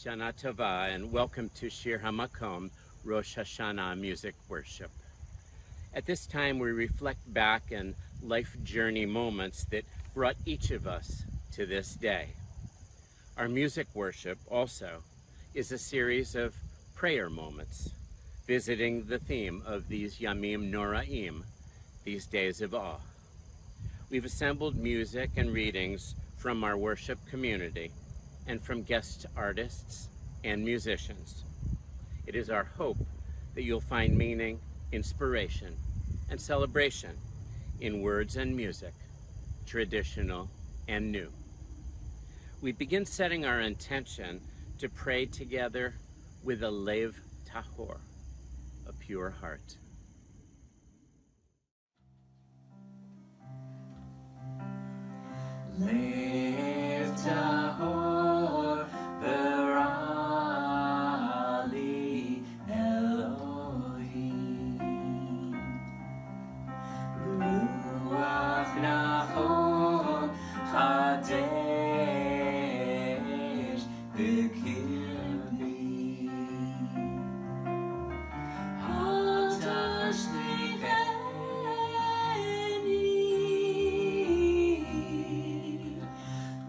Shana Tova, and welcome to Shir Hamakom, Rosh Hashanah music worship. At this time, we reflect back on life journey moments that brought each of us to this day. Our music worship also is a series of prayer moments, visiting the theme of these Yamim Noraim, these days of awe. We've assembled music and readings from our worship community and from guest artists and musicians. It is our hope that you'll find meaning, inspiration, and celebration in words and music, traditional and new. We begin setting our intention to pray together with a lev tahor, a pure heart. Lev tahor berali Elohim, ruach nachor chadesh b'kirbi, al tashlicheni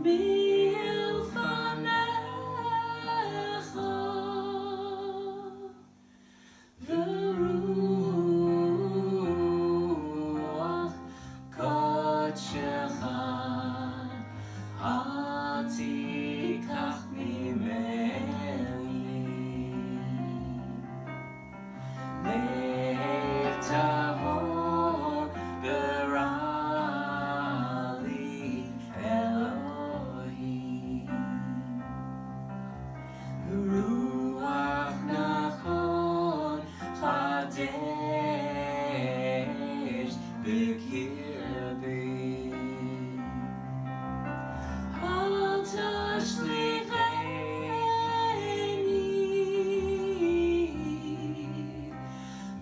milfanecha, v'ruach kodshecha al tikach mimeni, lev tahor berali Elohim, ruach nachor chadesh b'kirbi, al tashlicheni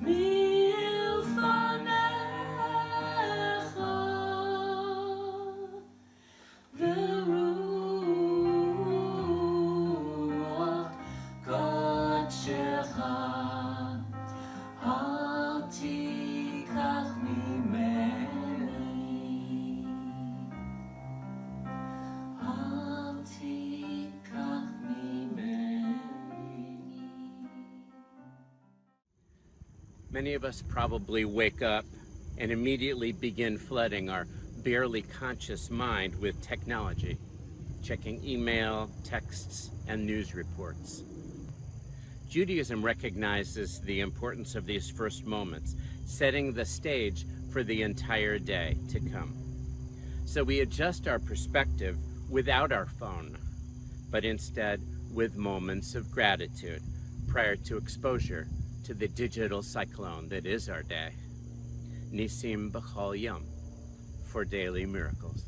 milfanecha, v'ruach kodshecha al tikach mimeni, al tikach mimeni. Many of us probably wake up and immediately begin flooding our barely conscious mind with technology, checking email, texts, and news reports. Judaism recognizes the importance of these first moments, setting the stage for the entire day to come. So we adjust our perspective without our phone, but instead with moments of gratitude prior to exposure to the digital cyclone that is our day. Nisim b'chol yom, for daily miracles.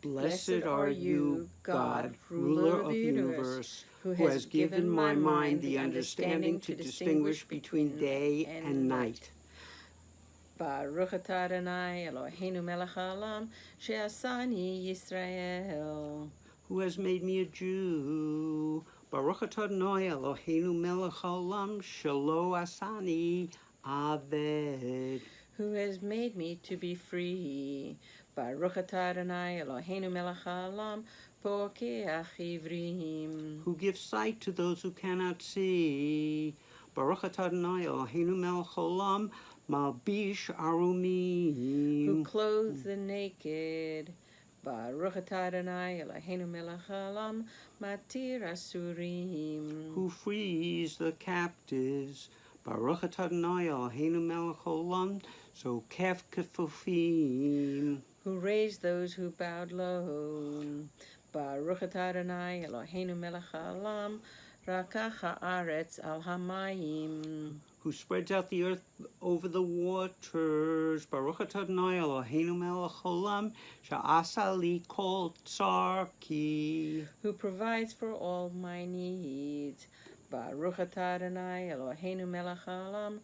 Blessed are you, God, ruler of the universe, who has given my mind the understanding to distinguish between day and night. Baruch atah Adonai Eloheinu melech haolam she'asani Yisrael. Who has made me a Jew? Baruch atah Adonai Eloheinu melech haolam shelo asani aved. Who has made me to be free? Baruch atah Adonai Eloheinu melech haolam pokeach ivrim. Who gives sight to those who cannot see? Baruch atah Adonai Eloheinu melech haolam malbish arumim. Who clothes the naked? Baruch atah Adonai Eloheinu melech haolam matir asurim. Who frees the captives? Baruch atah Adonai Eloheinu melech haolam zokef kefufim. Who raised those who bowed low? Baruch atah Adonai Eloheinu melech haolam rakach haaretz al hamayim. Who spreads out the earth over the waters. Baruch atah Adonai Eloheinu melech haolam sha'asa li kol tzarki. Who provides for all my needs. Baruch atah Adonai Eloheinu melech haolam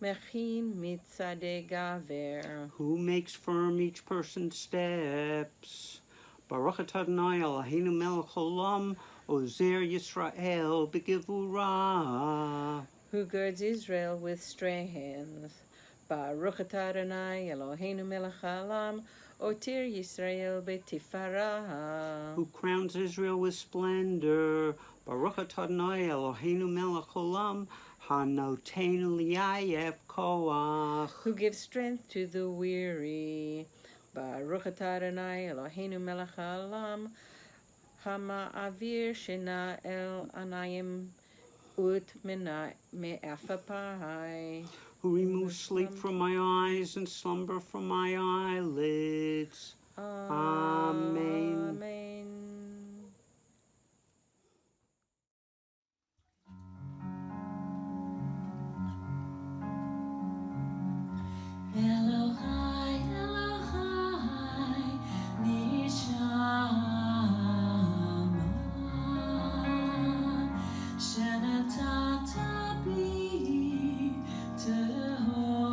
Mechin mitzadei gaver. who makes firm each person's steps. Baruch atah Adonai Eloheinu melech haolam, Ozer Yisrael b'gevurah. Who girds Israel with strength. Baruch atah Adonai Eloheinu melech haolam, Otir Yisrael b'tifarah. Who crowns Israel with splendor. Baruch atah Adonai Eloheinu melech haolam, Hanotenu li'ayef koach. Who gives strength to the weary. Baruch atah Adonai Eloheinu melech haolam, Hama'avir shena el anayim ut me'afapai. Who removes sleep from my eyes and slumber from my eyelids. Amen. Amen. Elohai, Elohai, Nishama, Shenatata bi Tehorahi.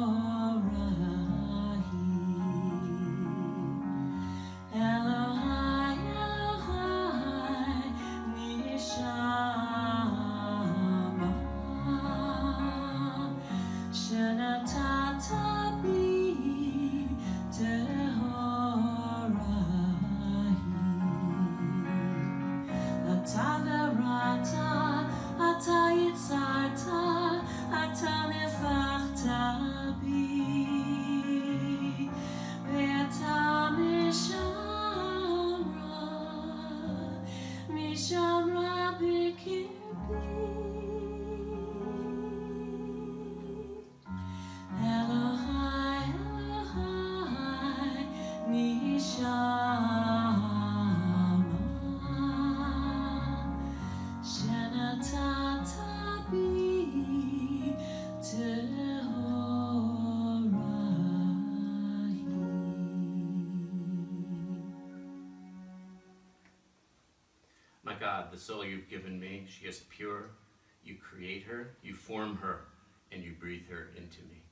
Elohai, Elohai, Nishama, Shenatata bi Tehorahi. Ata verata, ata yitzarta, ata nefachta bi, ve'ata mishamra b'kirbi. Elohai, Elohai, Nishama, Shenatata bi Tehorahi. My God, the soul you've given me, she is pure. You create her, you form her, and you breathe her into me.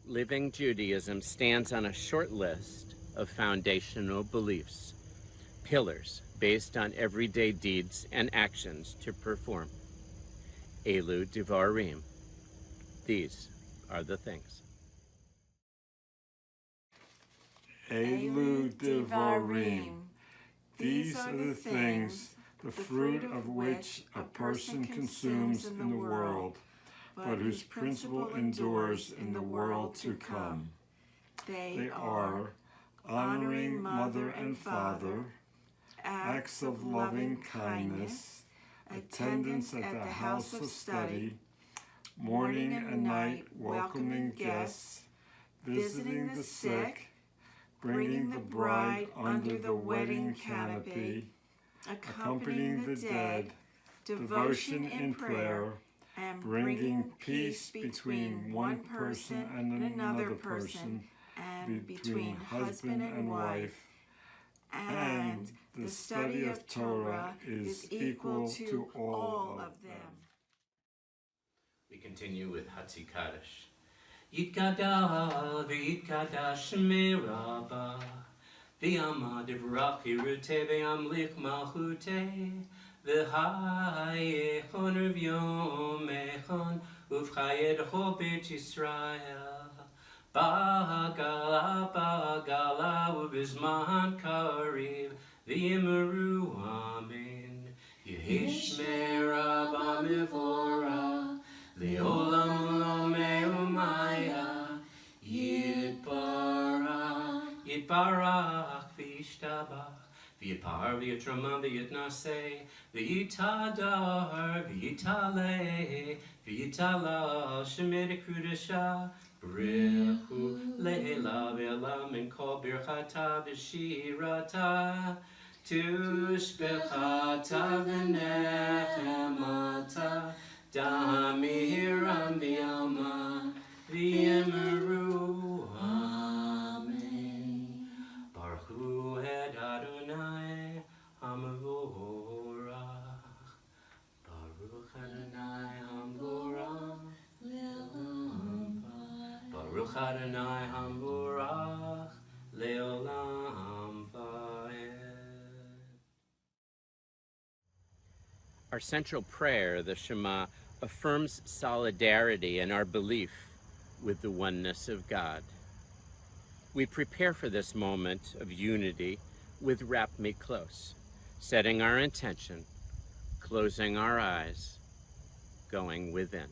Living Judaism stands on a short list of foundational beliefs, pillars based on everyday deeds and actions to perform. Elu Devarim. These are the things. Elu Devarim. These are the things, the fruit of which a person consumes in the world, but whose principle endures in the world to come. They are honoring mother and father, acts of loving kindness, attendance at the house of study, morning and night welcoming guests, visiting the sick, bringing the bride under the wedding canopy, accompanying the dead, devotion in prayer, and bringing peace between one person and another person, and between husband and wife, and the study of Torah is equal to all of them. We continue with Hatzi Kaddish. Yitkadal v'yitkadash miraba v'yamad ivrach yiruteh v'yamlich malchuteh v'hayechon r'vyomechon uv'chayedcho beit Yisrael ba'gala ba'gala u'bizman kariv v'yimeru amen Yehishmer Rabba Mivora Le'olam Lomei Umaya Yitbarach V'yishtabach V'yipar V'yitrama V'yitnaseh V'yitadar V'yitale V'yitala Shemid Kudesha Brechu Le'ela V'ela Min Kol Birchata V'shirata Tushbechata V'nechemata Tami V'yama V'yemeru Amen Baruch Hu et Adonai Hamavorach Baruch Adonai Baruch Adonai Hamvorach Leolam Vaed. Our central prayer, the Shema, affirms solidarity and our belief with the oneness of God. We prepare for this moment of unity with Wrap Me Close, setting our intention, closing our eyes, going within.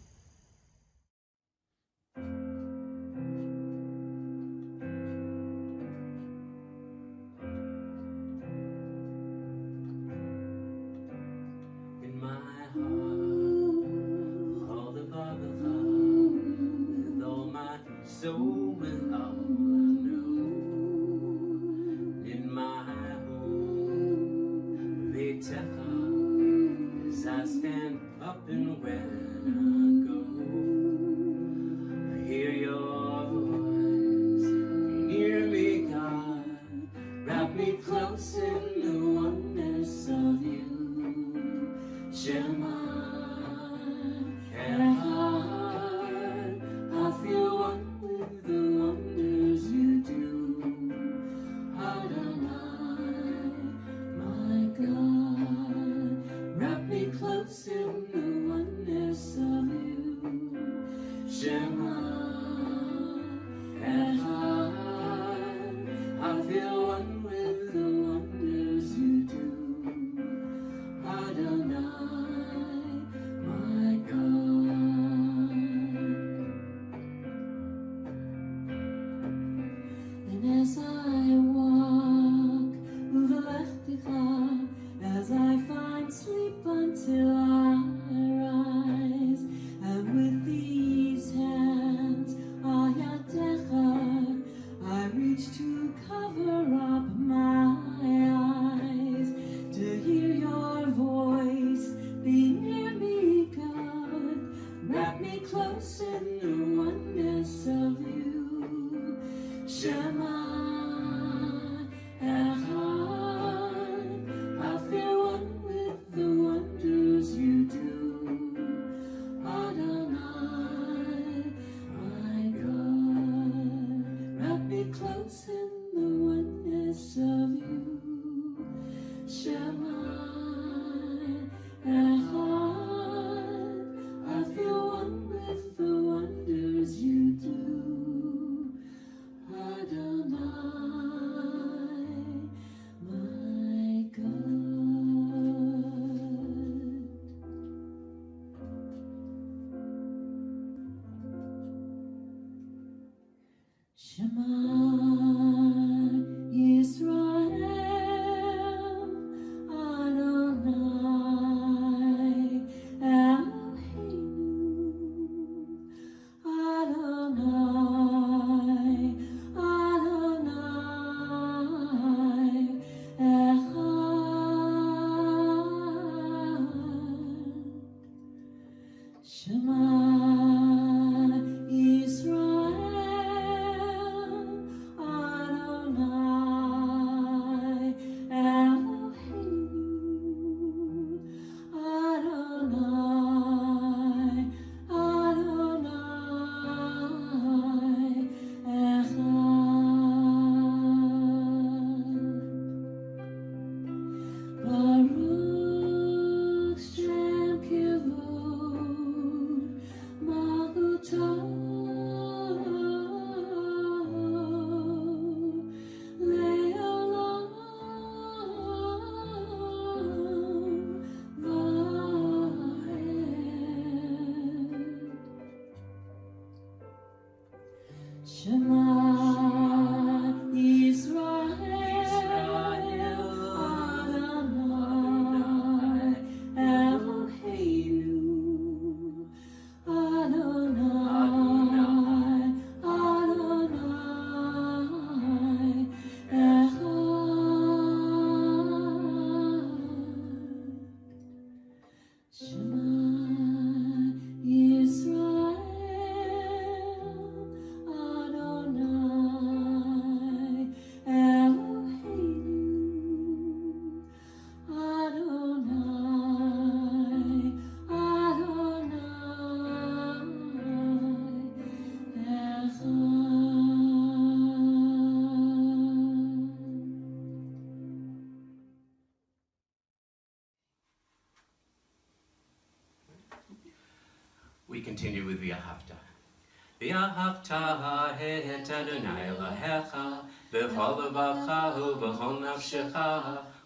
In my heart, all above the heart, with all my soul, with all I know. In my home, Vitecha, as I stand up and when I go, I hear your voice, be near me, God, wrap me close in the oneness of you. Shema, Echad, I feel one with the wonders you do. Adonai, my God, wrap me close in the oneness of you. Shema, Echad, I feel one with the wonders you do. Adonai, my God. And as I walk, Uvelechticha, as I find sleep until I rise, and with these hands, Ayatecha, I reach to cover up my eyes, to hear your voice, be near me, God, wrap me close in the oneness of you. Shema, Echad, I feel one with the wonders you do. Adonai, my God, wrap me close in the oneness of you. Shema, Echad, I feel one with the wonders you do. Adonai, my God. Shema Yisrael, Adonai Eloheinu, Adonai, Adonai Echad. Shema Yisrael, Adonai Eloheinu, Adonai, Adonai Echad. Baruch Shem Kivod Malchuto Le'olam Va'ed. Shema Yisrael, Adonai Eloheinu, Adonai, Adonai Echad. Shema Yisrael, Adonai continue with V'ahavta. V'ahavta et Adonai Elohecha b'chol levacha u'b'chol nafshecha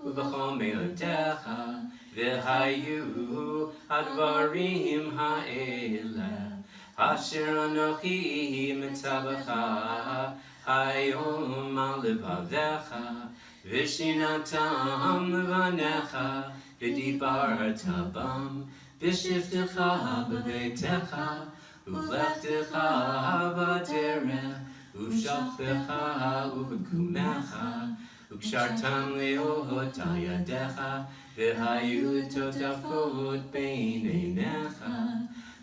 u'b'chol meilotecha v'hayu advarim ha'eleh asher anochi mitzavecha hayom al levavecha v'shinatam levanecha v'dibarta bam v'shiftecha b'beitecha uvlechtecha b'derech uvshalchecha uvekumecha ukshartam leot al yadecha v'hayu totafot bein einecha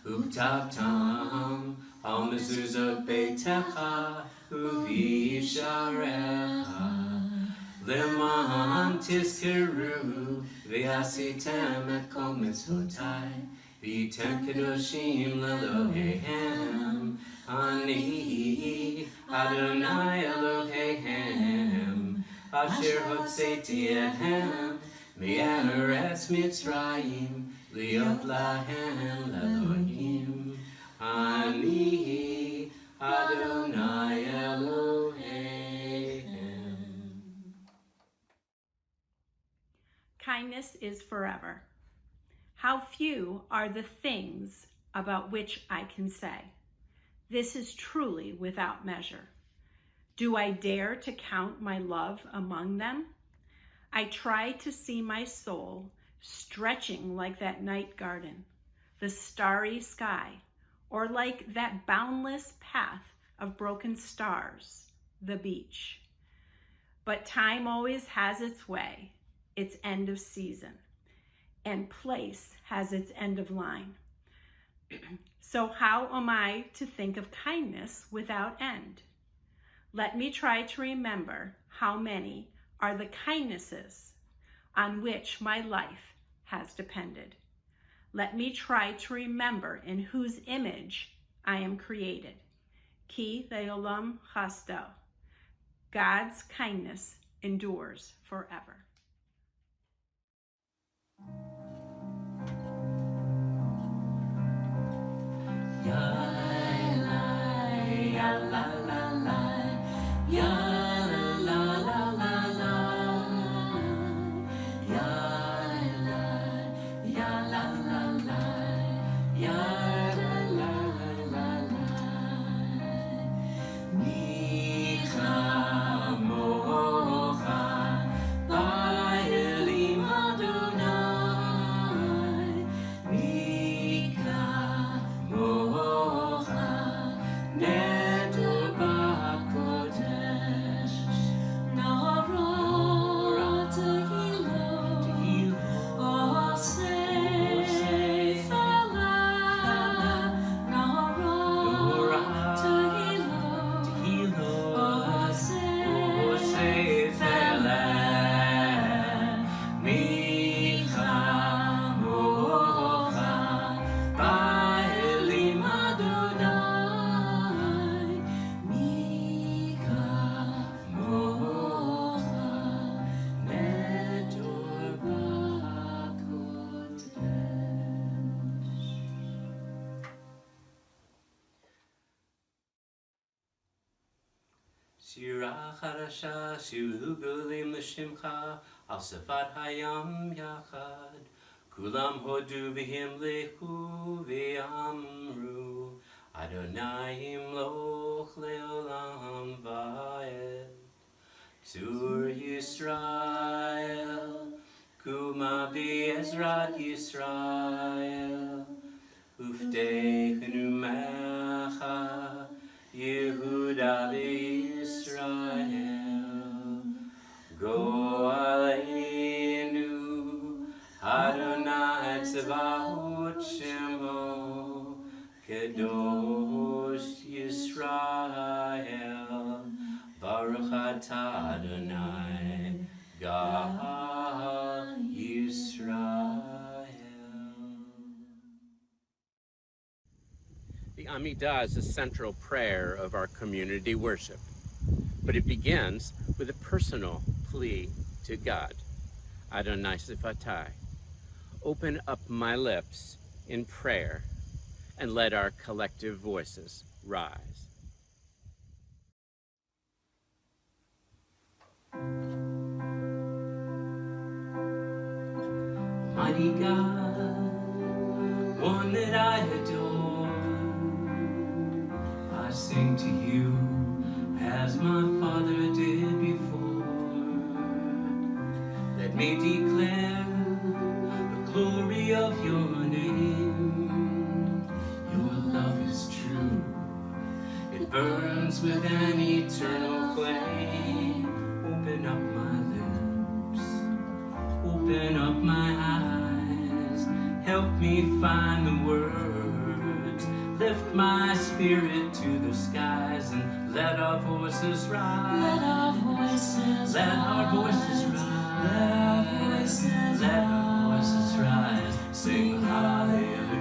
uktavtam al mezuzot beitecha uvisharecha Leman tizkeru v'asitem et kol mitzvotai v'yitem kedoshim lelohehem Ani Adonai Elohehem Asher hotzeti ehem Me'eretz Mitzrayim liot lahem lelonim Ani Adonai Elohehem. Kindness is forever. How few are the things about which I can say, this is truly without measure. Do I dare to count my love among them? I try to see my soul stretching like that night garden, the starry sky, or like that boundless path of broken stars, the beach. But time always has its way, its end of season, and place has its end of line. So how am I to think of kindness without end? Let me try to remember how many are the kindnesses on which my life has depended. Let me try to remember in whose image I am created. Ki le'olam chasdo. God's kindness endures forever. Shira Chadasha Shilu Gulim L'Shimcha Al Sefat Hayam Yachad Kulam Hodu V'him Lechu V'amru Adonai Imloch Leolam Va'ed Tur Yisrael Kuma B'Ezrat Yisrael Uftechenu Mecha Yehuda Israel, Go Aleinu, Adonai Tzevaot Shemo, Kedosh Yisrael, Baruch Atah Adonai, God Yisrael. The Amidah is a central prayer of our community worship, but it begins with a personal plea to God. Adonai Sifatai, open up my lips in prayer, and let our collective voices rise. Mighty God, one that I adore, I sing to you as my Father did before. Let me declare the glory of your name. Your love is true, it burns with an eternal flame. Open up my lips, open up my eyes, help me find the words, lift my spirit to the skies, and let our voices rise. Let our voices Let our voices rise. Let our voices Let our voices rise. Sing hallelujah.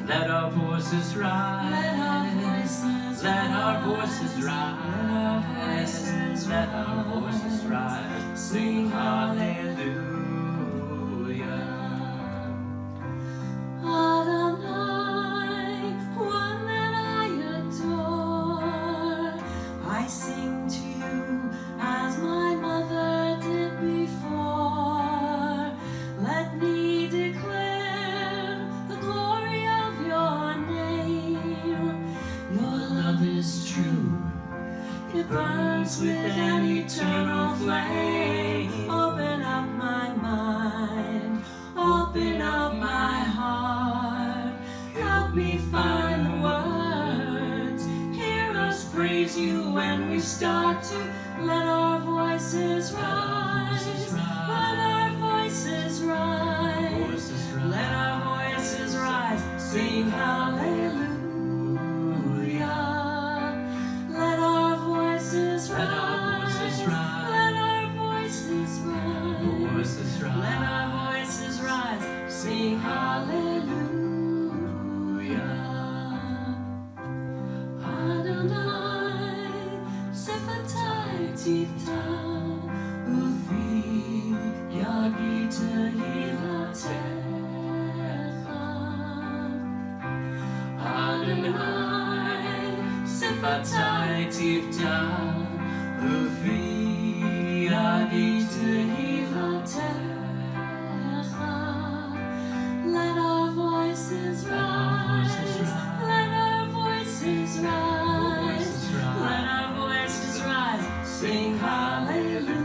Let our voices rise. Let our voices Let our voices rise. Let our voices Let our voices rise. Sing hallelujah. Adonai, one that I adore, I sing to you as my mother did before. Let me declare the glory of your name. Your love is true, it burns with an eternal flame. Open up my mind, open up my heart, help me find the words. Hear us praise you when we start to let our voices rise. Let our voices rise. Let our voices rise. Sing hallelujah. Let our voices Let our voices rise. rise. Let our voices rise. Voices rise. Let our voices rise. Sing hallelujah. Adonai, Sefatai Tifta, Ufi Yagita Hilatecha. Adonai, Sefatai tifta, ufi yagita Hilatecha. Let our voices rise. Let our voices rise. Let our voices rise. Sing hallelujah.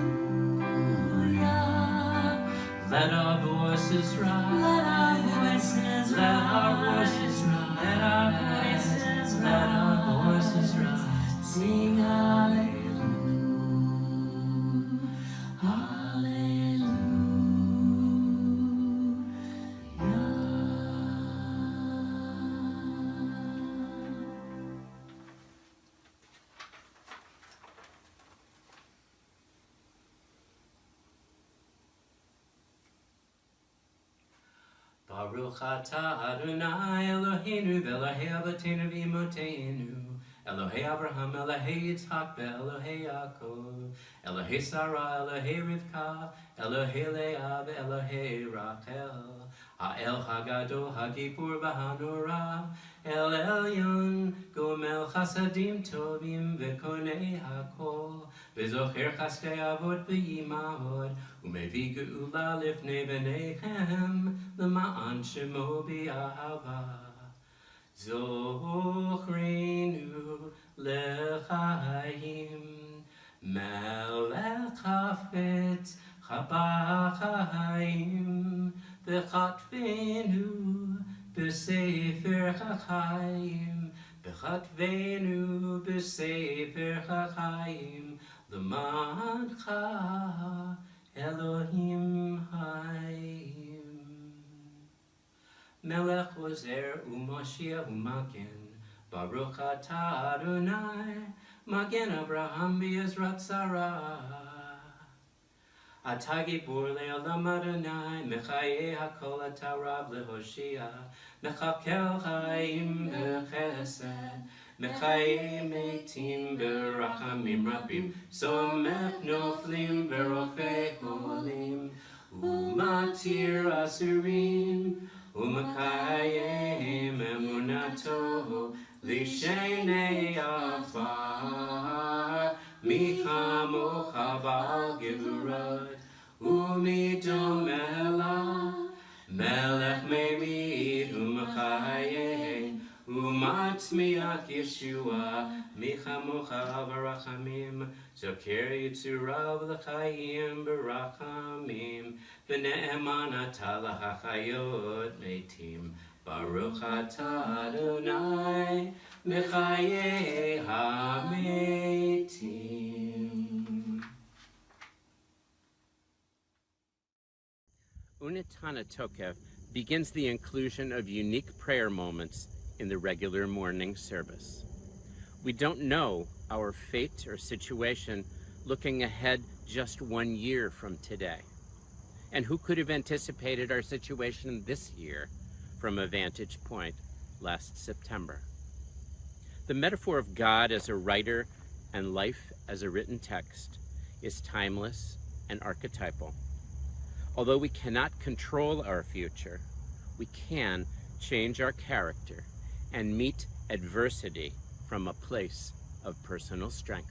Let our voices rise. Let our voices Let our voices rise. rise. Let our voices Let our voices rise. Sing hallelujah. Baruch atah Adonai Eloheinu v'Elohei Avotenu v'Imotenu Elohei Abraham, Elohei Yitzhak v'Elohei Yaakov Elohei Sarah, Elohei Rivka Elohei Leah v'Elohei Rachel Ha'el Hagadol Hagipur v'Hanora El Elyon Gomel Chasadim Tovim v'Konei Hakol V'Zocher Chasdei Avot v'Yimahot Umevi Geula Lifnei V'Neihem L'ma'an Shemo B'Ahava Zochreinu L'chaim Melech Hafetz Chabachayim V'chatvenu B'Sefer Chachayim V'chatvenu B'Sefer Chachayim L'ma'ancha Elohim Hayim Melech Ozer U'Mashiach U'Magen Baruch atah Adonai Magen Abraham B'Ezrat Sarah Atah Gibor Le'olam Adonai Mechaye HaKol Atah Rav Lehoshia Mechakel Chaim B'Chesed Mechaye Meitim B'Rachamim Rabim Somech Noflim V'Rofei Cholim Umatir Asurim Umakayim emunato lishenei afar michamocha bal gevurot umidomela melech merid umakayim umatzmiach Yeshua michamocha barachamim zokir yitzurav l'chaim barachamim v'ne'eman atah l'chachayot meitim Baruch atah Adonai mechayei hametim. Unetana Tokev begins the inclusion of unique prayer moments in the regular morning service. We don't know our fate or situation looking ahead just 1 year from today. And who could have anticipated our situation this year from a vantage point last September? The metaphor of God as a writer and life as a written text is timeless and archetypal. Although we cannot control our future, we can change our character and meet adversity from a place of personal strength.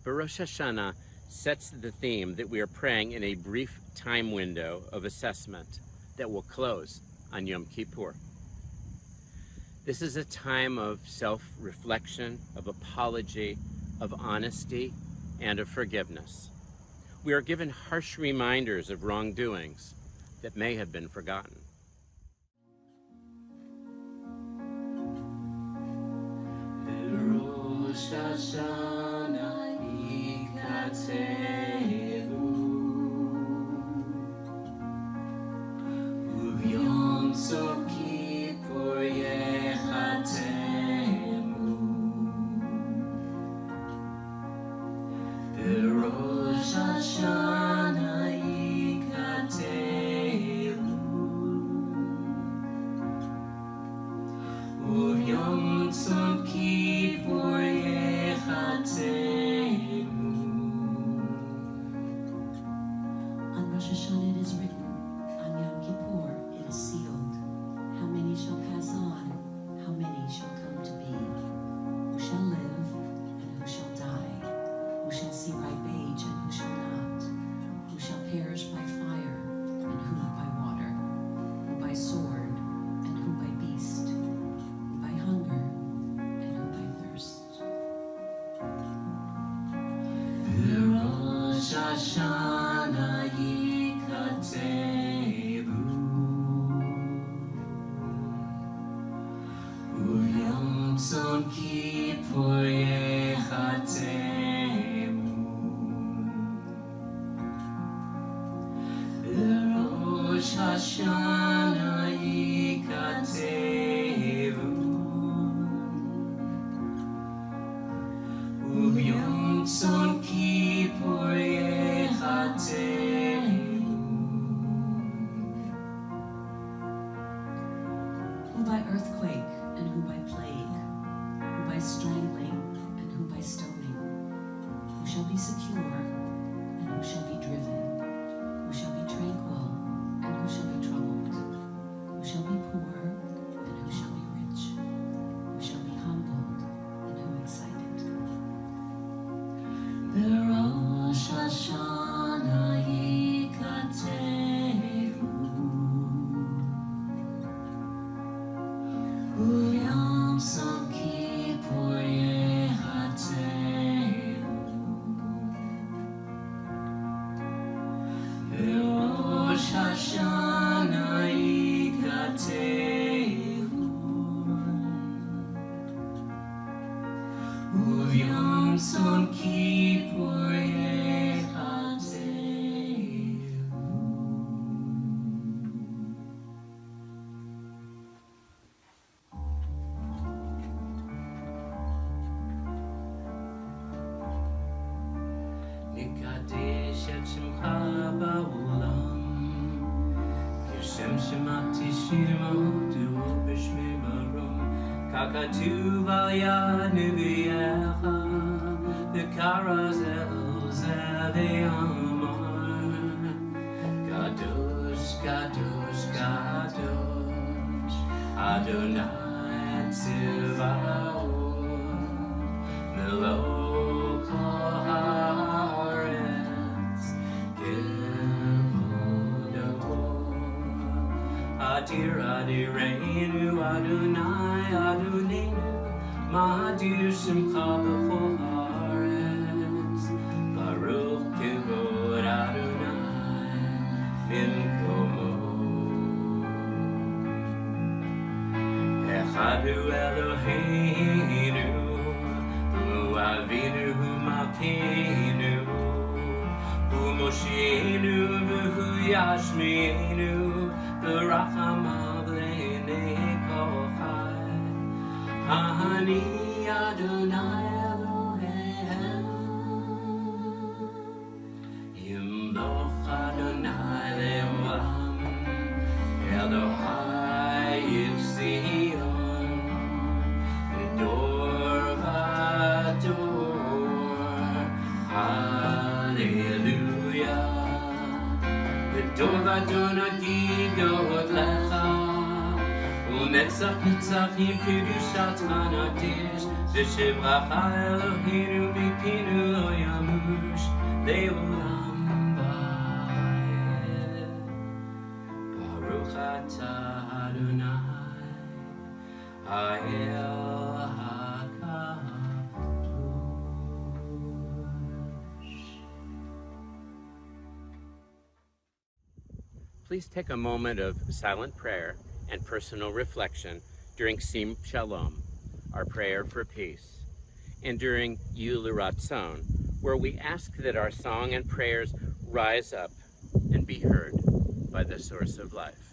Rosh Hashanah sets the theme that we are praying in a brief time window of assessment that will close on Yom Kippur. This is a time of self-reflection, of apology, of honesty, and of forgiveness. We are given harsh reminders of wrongdoings that may have been forgotten. Rosh Hashanah Uvyom Kippur yechatemu Rosh Hashanah yikatelu Uvyom Kippur yechatemu. Rosh Hashanah it is written, on Yom Kippur it is sealed. How many shall pass on? How many shall come to be? Who shall live and who shall die? Who shall see ripe age and who shall not? Who shall perish by fire and who by water? Who by sword and who by beast? Who by hunger and who by thirst? Rosh Hashanah yikateru Uvyom Kippur yechatemu Rosh Hashanah yikateru Uvyom Kippur yechatemu. Who by earthquake and who by plague? Who by strangling and who by stoning? Who shall be secure and who shall be driven? Who shall be tranquil and who shall be troubled? Who shall be poor and who shall be rich? Who shall be לקדש את שמך בעולם כשם שמעתי שמעתו בשמי מרום ככתוב על יד נביאך וכרז אל זה ואמר קדוש קדוש קדוש אדוני צבאות מלוך הארץ כבודו אדיר אדירנו אדוני אדוננו מה אדיר שמך בכל הארץ ברוך כבוד אדוני ממקומו אחד הוא אלוהינו הוא אבינו הוא מלכנו הוא מושיענו והוא ישמיענו ברחמיו לעיני כל חי אני אדוני אלוהיהם ימלוך אדוני לעולם אלוהי יציון דור ודור הללויה דור ודור נגיד עוד לך ונצח נצח עם קדושתך נקדיש ושברך אלוהינו מפינו לא ימוש לעולם ועד ברוך אתה אדוני האל Please take a moment of silent prayer and personal reflection during Sim Shalom, our prayer for peace, and during Yul Ratzon, where we ask that our song and prayers rise up and be heard by the source of life.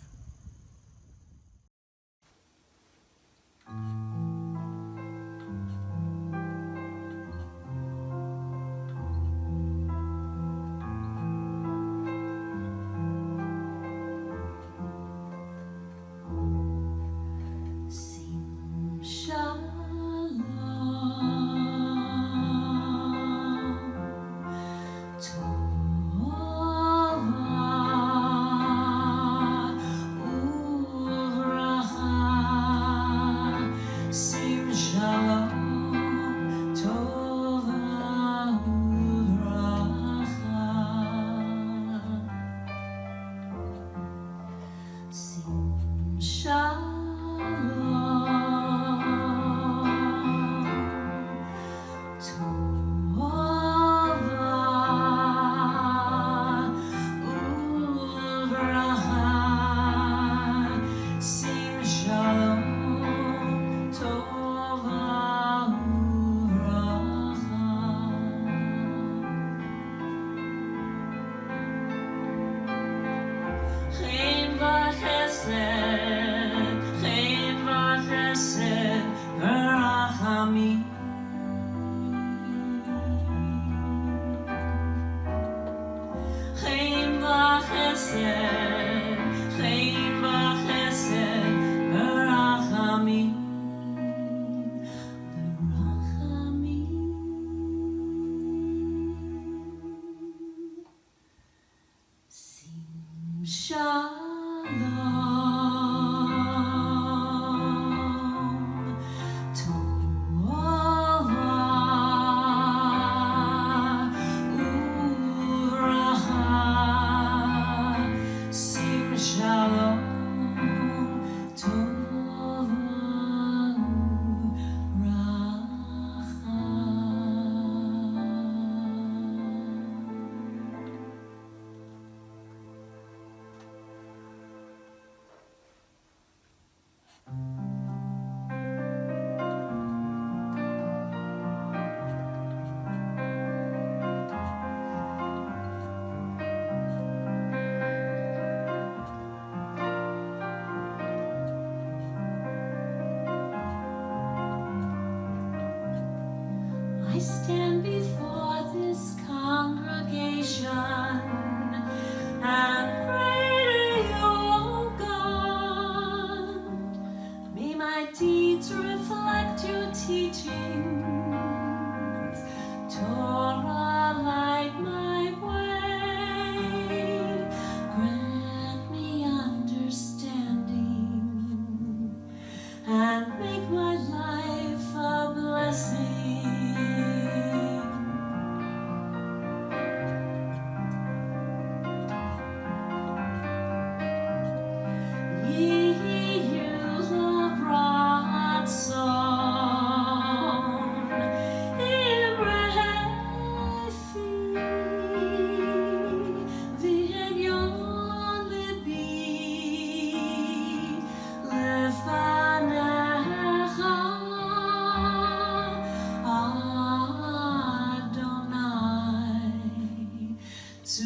May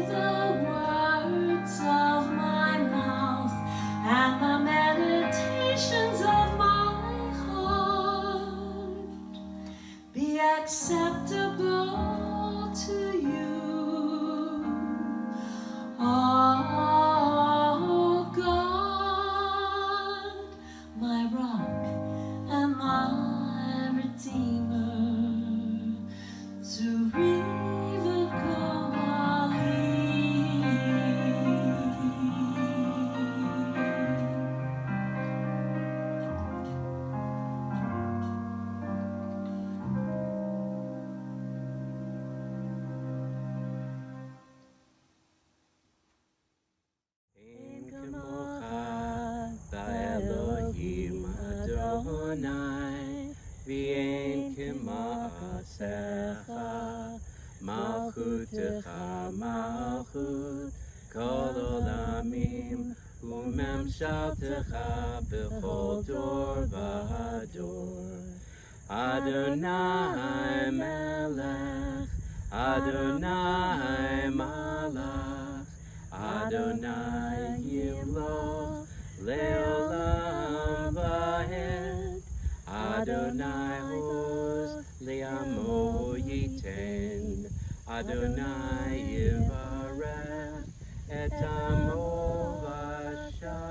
the words of my mouth and the meditations of my heart be acceptable to you, oh God, my rock and my redeemer. To Ein kamocha ba'Elohim Adonai, v'ein k'ma'asecha, malchutecha malchut kol olamim, u'memshaltecha b'chol dor v'dor. Adonai melech, Adonai malach, Adonai Yimloch le'olam va'ed, Adonai hoz le'amo yiten, Adonai yivarech et amo v'shalom.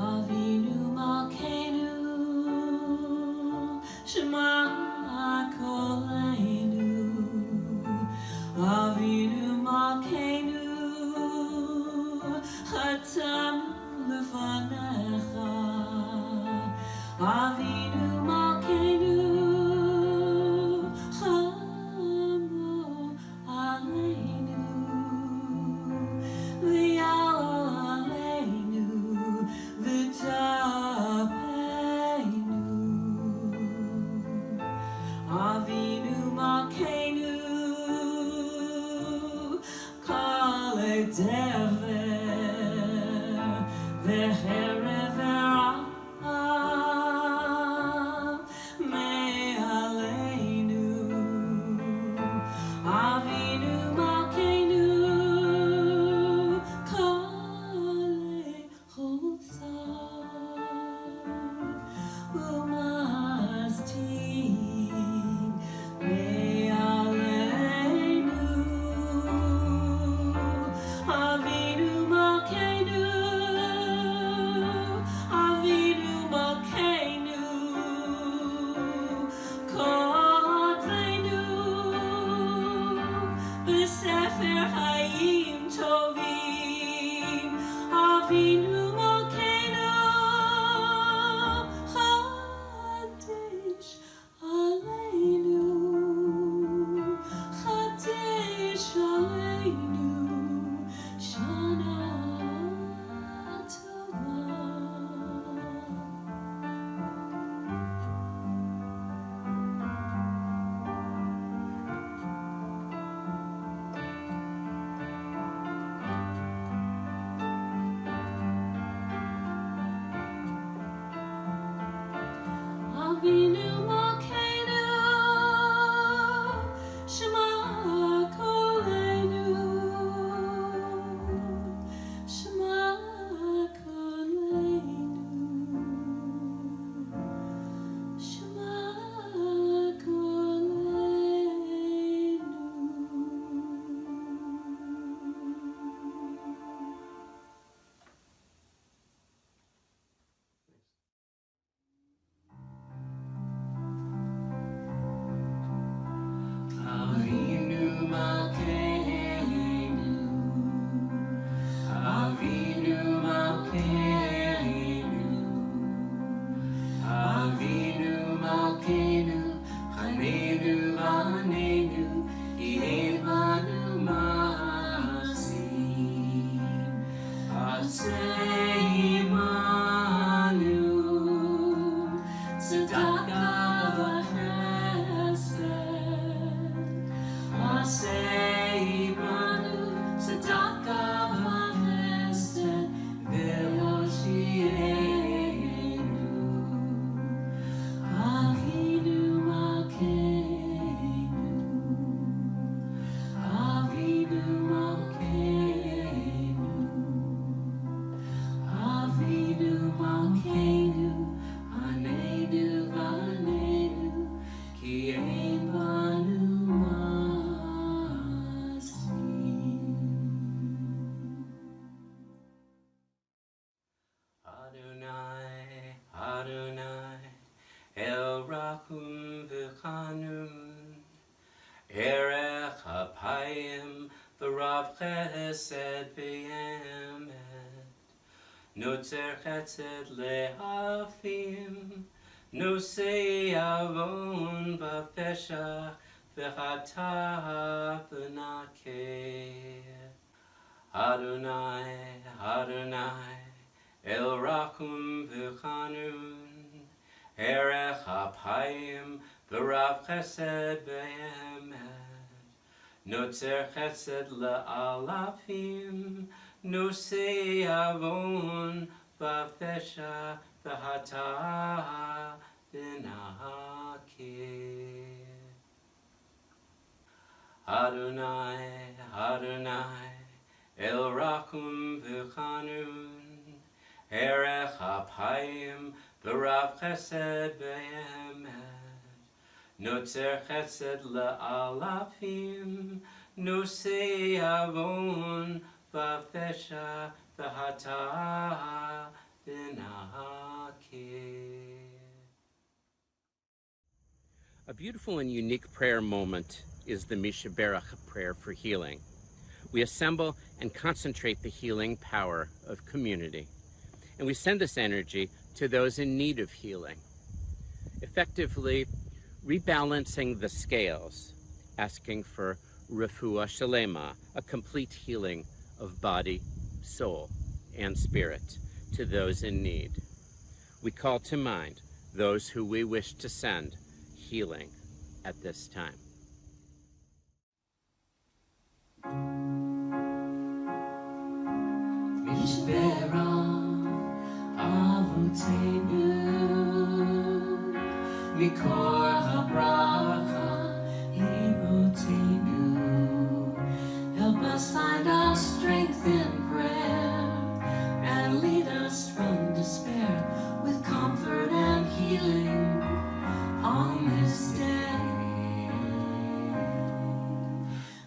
Avinu Malkeinu, Shema Koleinu. Avinu Malkeinu, Chatam Lefanecha. Avinu Malkeinu, Chamo Aleinu. V'yal Aleinu, V'tapeinu. Avinu Malkeinu, Kale Dever, V'cherev V'rav, Me'aleinu. Avinu Malkeinu, Kale Chosar, U'mastin, Me'aleinu. Avinu Erech Hapayim V'Rav Chesed V'Yemet Notzer Chesed Le'afim Nosei Avon V'Pesha V'Chata V'Nakeh Adonai, Adonai El Rachum V'Chanun Erech Hapayim V'Rav Chesed V'Yemet Notzer Chesed Le'alafim Nosei Avon V'Pesha V'Chata V'Nakeh Adonai, Adonai El Rachum V'Chanun Erech Hapayim V'Rav Chesed V'Yemet Notzer Chesed Le'alafim Nosei Avon V'Pesha V'Chata V'Nakeh. A beautiful and unique prayer moment is the Misha Berach prayer for healing. We assemble and concentrate the healing power of community, and we send this energy to those in need of healing, effectively rebalancing the scales, asking for refuah shalema, a complete healing of body, soul, and spirit to those in need. We call to mind those who we wish to send healing at this time. Mishberach Avotenu Mikor HaBracha Imotenu. Help us find our strength in prayer and lead us from despair with comfort and healing on this day.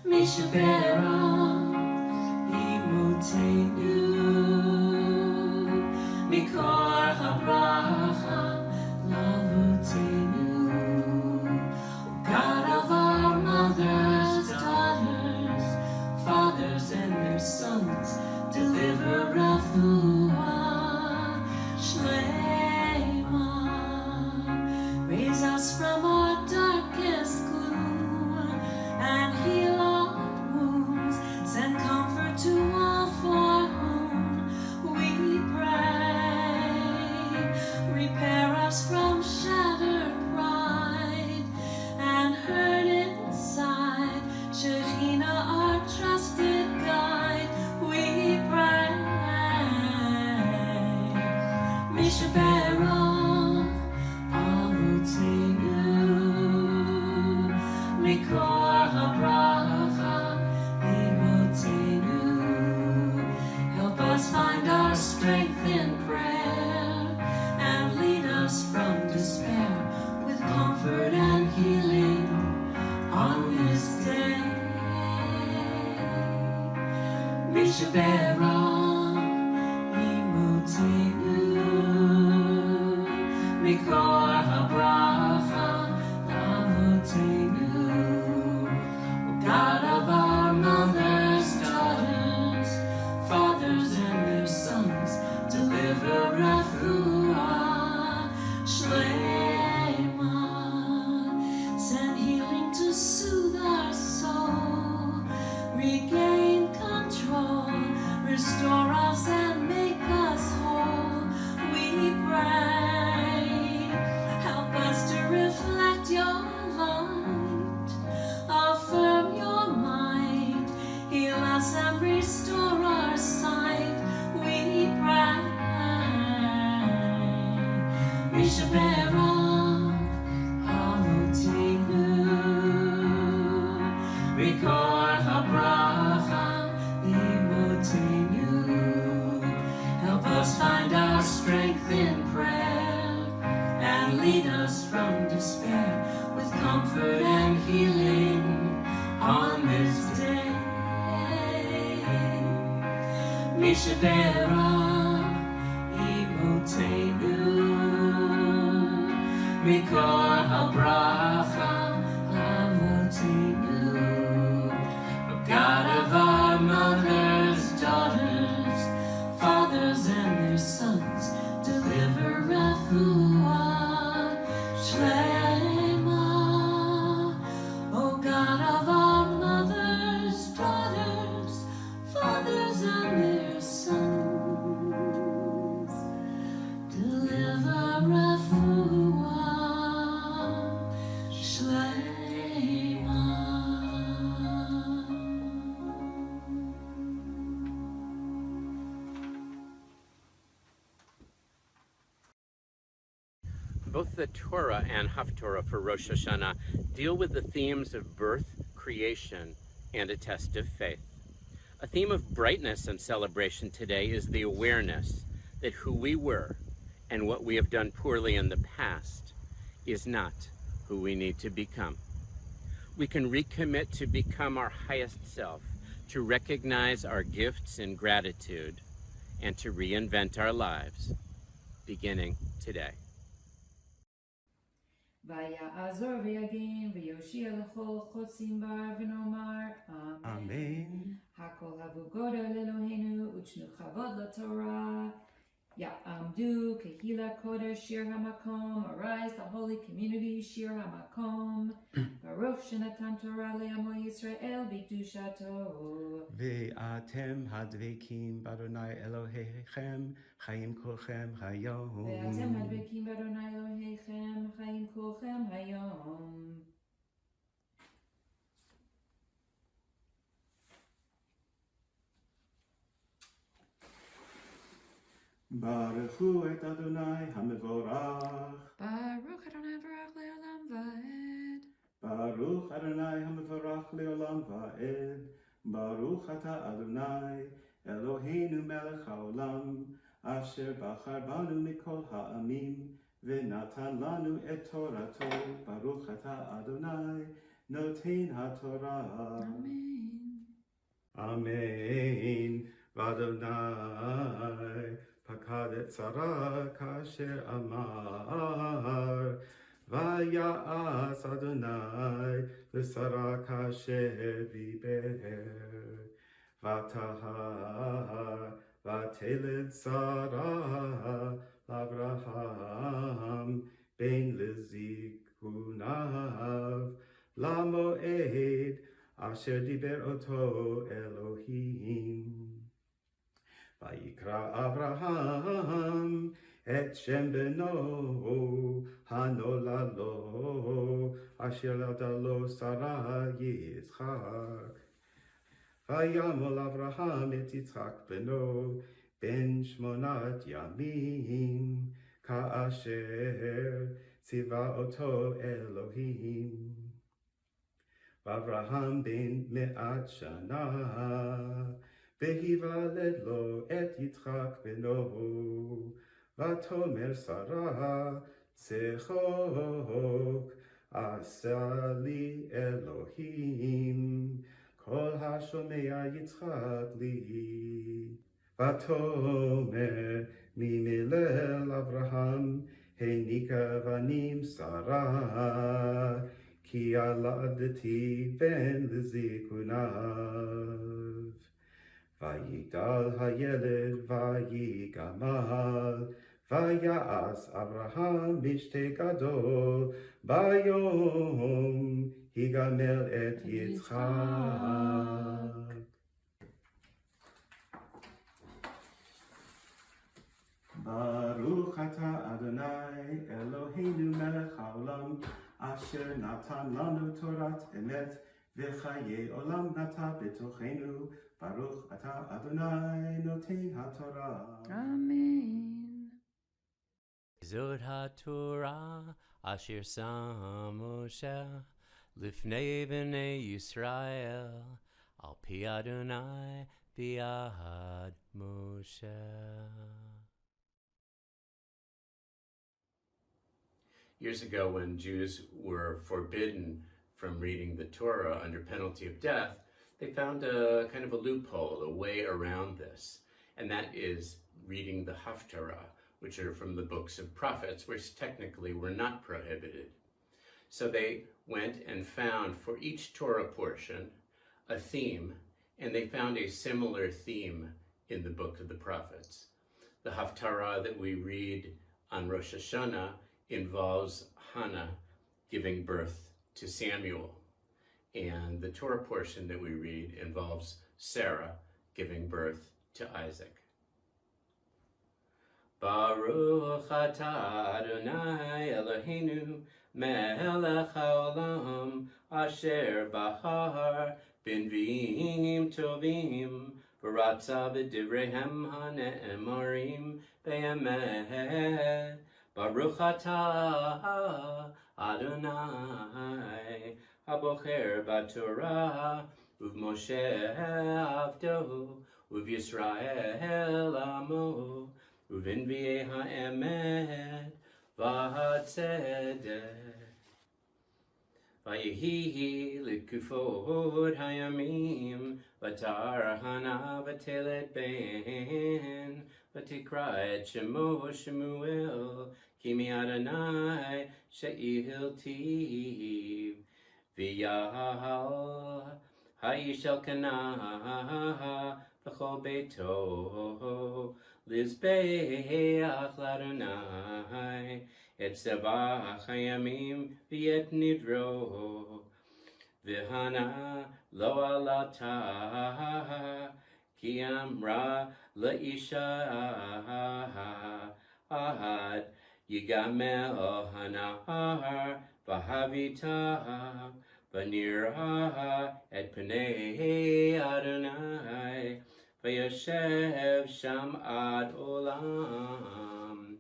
Mishberach Imotenu Mikor HaBracha Lavotenu. God of our mothers, daughters, fathers and their sons, deliver refuah shlema. Raise us from our darkest gloom and heal our wounds. Send comfort to all for whom we pray. Repair us from shattered pride and hurt inside. Shekhinah, our trusted guide, we pray. Mishberach Avotenu Mikor HaBracha Imotenu. Help us find our strength in prayer and lead us from despair with comfort and healing on this day. Mishberach Imotenu Mikor HaBracha Lavotenu. God of our mothers, daughters, fathers and their sons, deliver refuah shlema. Send healing to soothe our soul, regain control, restore us and make us whole. We pray. Help us to reflect your light, affirm your might, heal us and restore our sight. We pray. Mishberach Avotenu Mikor HaBracha Imotenu. Help us find our strength in prayer and lead us from despair with comfort and healing on this day. Mishberach Imotenu Mikor HaBracha Avotenu. Both the Torah and Haftorah for Rosh Hashanah deal with the themes of birth, creation, and a test of faith. A theme of brightness and celebration today is the awareness that who we were and what we have done poorly in the past is not who we need to become. We can recommit to become our highest self, to recognize our gifts in gratitude, and to reinvent our lives, beginning today. ויעזור ויגן ויושיע לכל חוצים בר ונאמר אמן. הכל הבו גודל אלוהינו ותנו כבוד לתורה. יעמדו קהילת קודש שיר המקום. Arise the holy community שיר המקום. ברוך שנתן תורה לעמו ישראל בקדושתו. ואתם הדבקים באדוני אלוהיכם חיים כולכם היום. ואתם הדבקים באדוני אלוהיכם חיים כולכם היום. ברכו את אדוני המבורך. ברוך אדוני מבורך לעולם ועד. ברוך אדוני המבורך לעולם ועד. ברוך אתה אדוני אלוהינו מלך העולם, אשר בחר בנו מכל העמים ונתן לנו את תורתו. ברוך אתה אדוני נותן התורה. אמן. אמן. ואדוני פקד את שרה כאשר אמר, ויעש אדוני לשרה כאשר דיבר. ותהר ותלד שרה לאברהם בן לזקניו למועד אשר דיבר אותו אלוהים. ויקרא אברהם את שם בנו הנולד לו, אשר ילדה לו שרה יצחק. וימול אברהם את יצחק בנו בן 8 ימים, כאשר ציווה אותו אלוהים. ואברהם בן 100 שנה, והיוולד לו את יצחק בנו. ותאמר שרה, צחוק עשה לי אלוהים, כל השומע יצחק לי. ותאמר ממלל אברהם, הניקה בנים שרה, כי ילדתי בן לזקניו. ויגדל הילד ויגמל, ויעש אברהם משתה גדול, ביום יגמל את יצחק. ברוך אתה אדוני אלוהינו מלך העולם, אשר נתן לנו תורת אמת, וחיי עולם נטע בתוכנו. ברוך אתה אדוני נותן התורה. אמן. זאת התורה אשר שם משה לפני בני ישראל, על פי אדוני ביד משה. Years ago, when Jews were forbidden from reading the Torah under penalty of death, they found a kind of a loophole, a way around this, and that is reading the Haftarah, which are from the books of prophets, which technically were not prohibited. So they went and found for each Torah portion a theme, and they found a similar theme in the book of the prophets. The Haftarah that we read on Rosh Hashanah involves Hannah giving birth to Samuel, and the Torah portion that we read involves Sarah giving birth to Isaac. Baruch atah Adonai Eloheinu melech haolam, asher bahar, b'nviim tovim, v'ratza b'divrehem hane'emarim be'emet, Baruch atah Adonai, habocher b'Torah, u'v'Moshe avdo, u'v'Yisrael amo, u'v'nvi'ei ha'emet, v'hatzedek. Vayehi likufot hayamim, v'tar hana v'telet ben, v'tikra et shemo Shemuel, kimi Adonai she'ihiltiv, v'yahal ha'ish elkanah v'chol beito, lizbeach l'Adonai, et sevach hayamim v'et nidro, v'hana lo alata, ki amra la'isha ahad, yigamel hanahar v'havita, v'nira et pnei Adonai, v'yashev sham ad olam.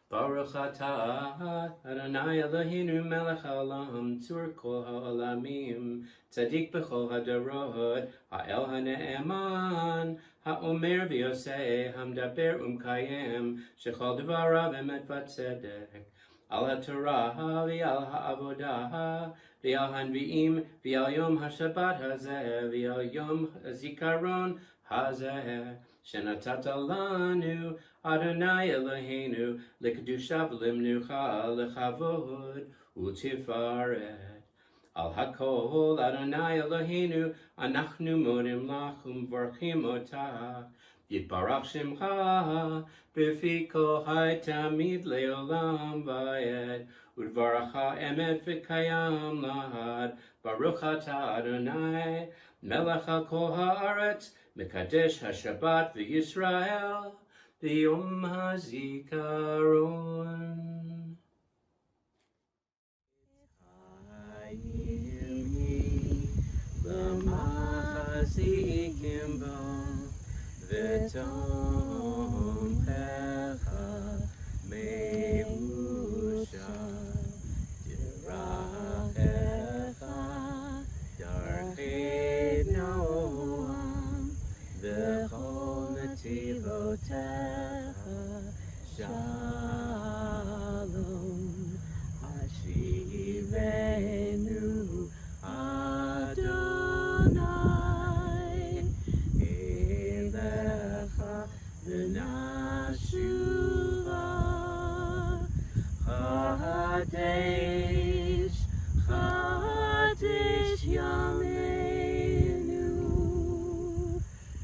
Baruch atah Adonai Eloheinu melech haolam, tzur kol ha'olamim, tzadik b'chol hadarot, ha'el ha'ne'eman, ha'omer v'yoseh, hamdaber u'mkayem, shechol devarav emet v'tzedek, al ha'torah v'al ha'avodah, v'al hanvi'im, v'al yom ha'shabbat hazeh, v'al yom zikaron hazeh, shenatata lanu Adonai Eloheinu, l'kedusha v'limnucha, l'chavod u'tifaret. Al hakol Adonai Eloheinu, anachnu modim lach u'mvarchim otah, yitbarach shemcha, b'fi kol hai tamid le'olam va'ed, u'dvaracha emet v'kayam lahad, baruch atah Adonai, melech kol ha'aretz, mekadesh ha'shabbat v'Yisrael, Yom HaZikaron. L'machazikim bo v'tomchecha me'usha dirachecha darchei noam v'chol netivotecha shalom hashivenu Adonai elecha v'nashuva Chadesh Yameinu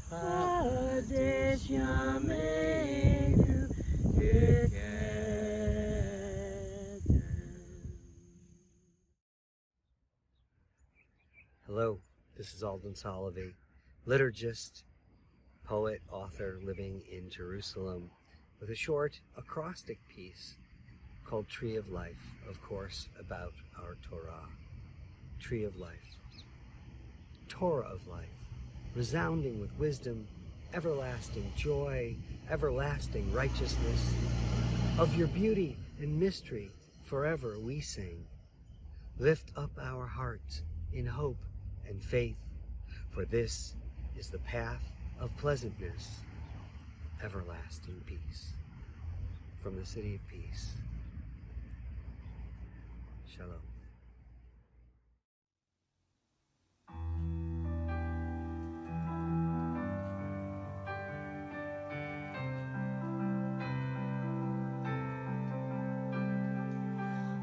Chadesh Yameinu Hello, this is Alden Solovy, liturgist, poet, author living in Jerusalem, with a short acrostic piece called Tree of Life, of course, about our Torah. Tree of Life. Torah of life, resounding with wisdom, everlasting joy, everlasting righteousness. Of your beauty and mystery forever we sing. Lift up our hearts in hope and faith, for this is the path of pleasantness, everlasting peace. From the City of Peace. Shalom.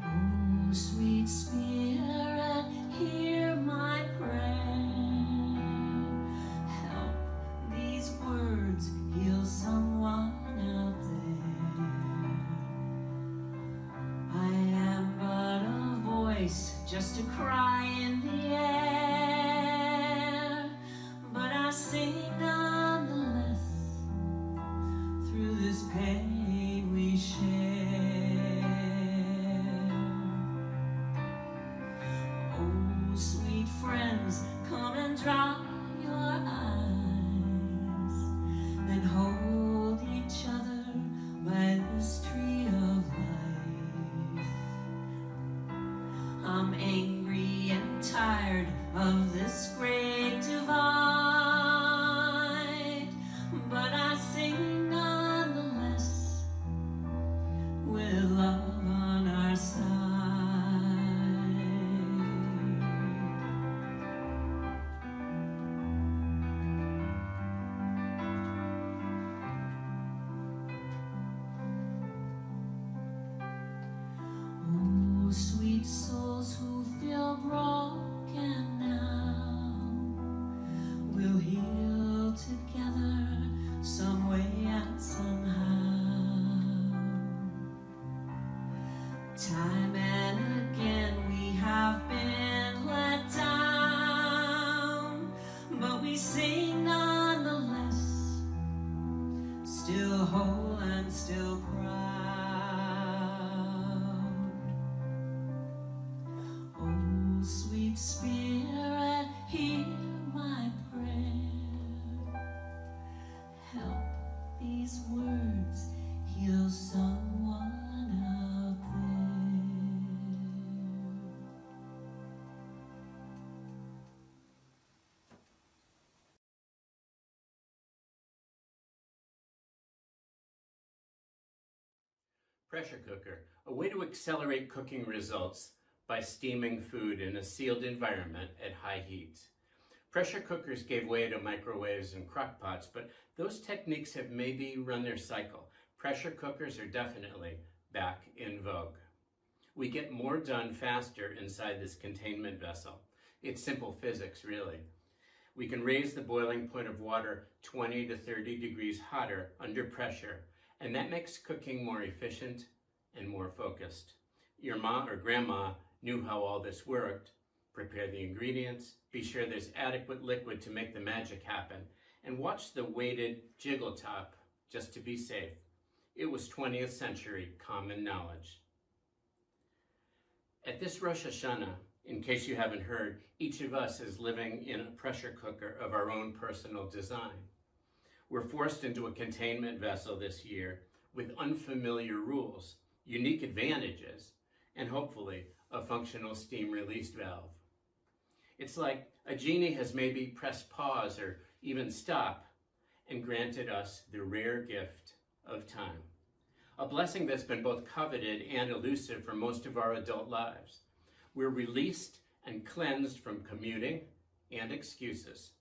Oh, sweet Spirit, hear my prayer. Help these words heal someone out there. I am but a voice, just a cry in the air, but I sing nonetheless through this pain we share. friends, come and dry your eyes and hold each other by this tree of life. I'm angry and tired of this great divide, but I sing nonetheless with love on our side. Oh, sweet souls who feel broken now, we'll heal together some way and somehow. Time and again we have been let down, but we sing nonetheless, still whole and still proud. Oh, sweet Spirit, hear my prayer. Help these words heal someone out there. Pressure cooker, a way to accelerate cooking results by steaming food in a sealed environment at high heat. Pressure cookers gave way to microwaves and crock pots, but those techniques have maybe run their cycle. Pressure cookers are definitely back in vogue. We get more done faster inside this containment vessel. It's simple physics, really. We can raise the boiling point of water 20 to 30 degrees hotter under pressure, and that makes cooking more efficient and more focused. Your ma or grandma knew how all this worked. Prepare the ingredients, be sure there's adequate liquid to make the magic happen, and watch the weighted jiggle top just to be safe. It was 20th century common knowledge. At this Rosh Hashanah, in case you haven't heard, each of us is living in a pressure cooker of our own personal design. We're forced into a containment vessel this year with unfamiliar rules, unique advantages, and hopefully a functional steam release valve. It's like a genie has maybe pressed pause or even stop and granted us the rare gift of time. A blessing that's been both coveted and elusive for most of our adult lives. We're released and cleansed from commuting and excuses.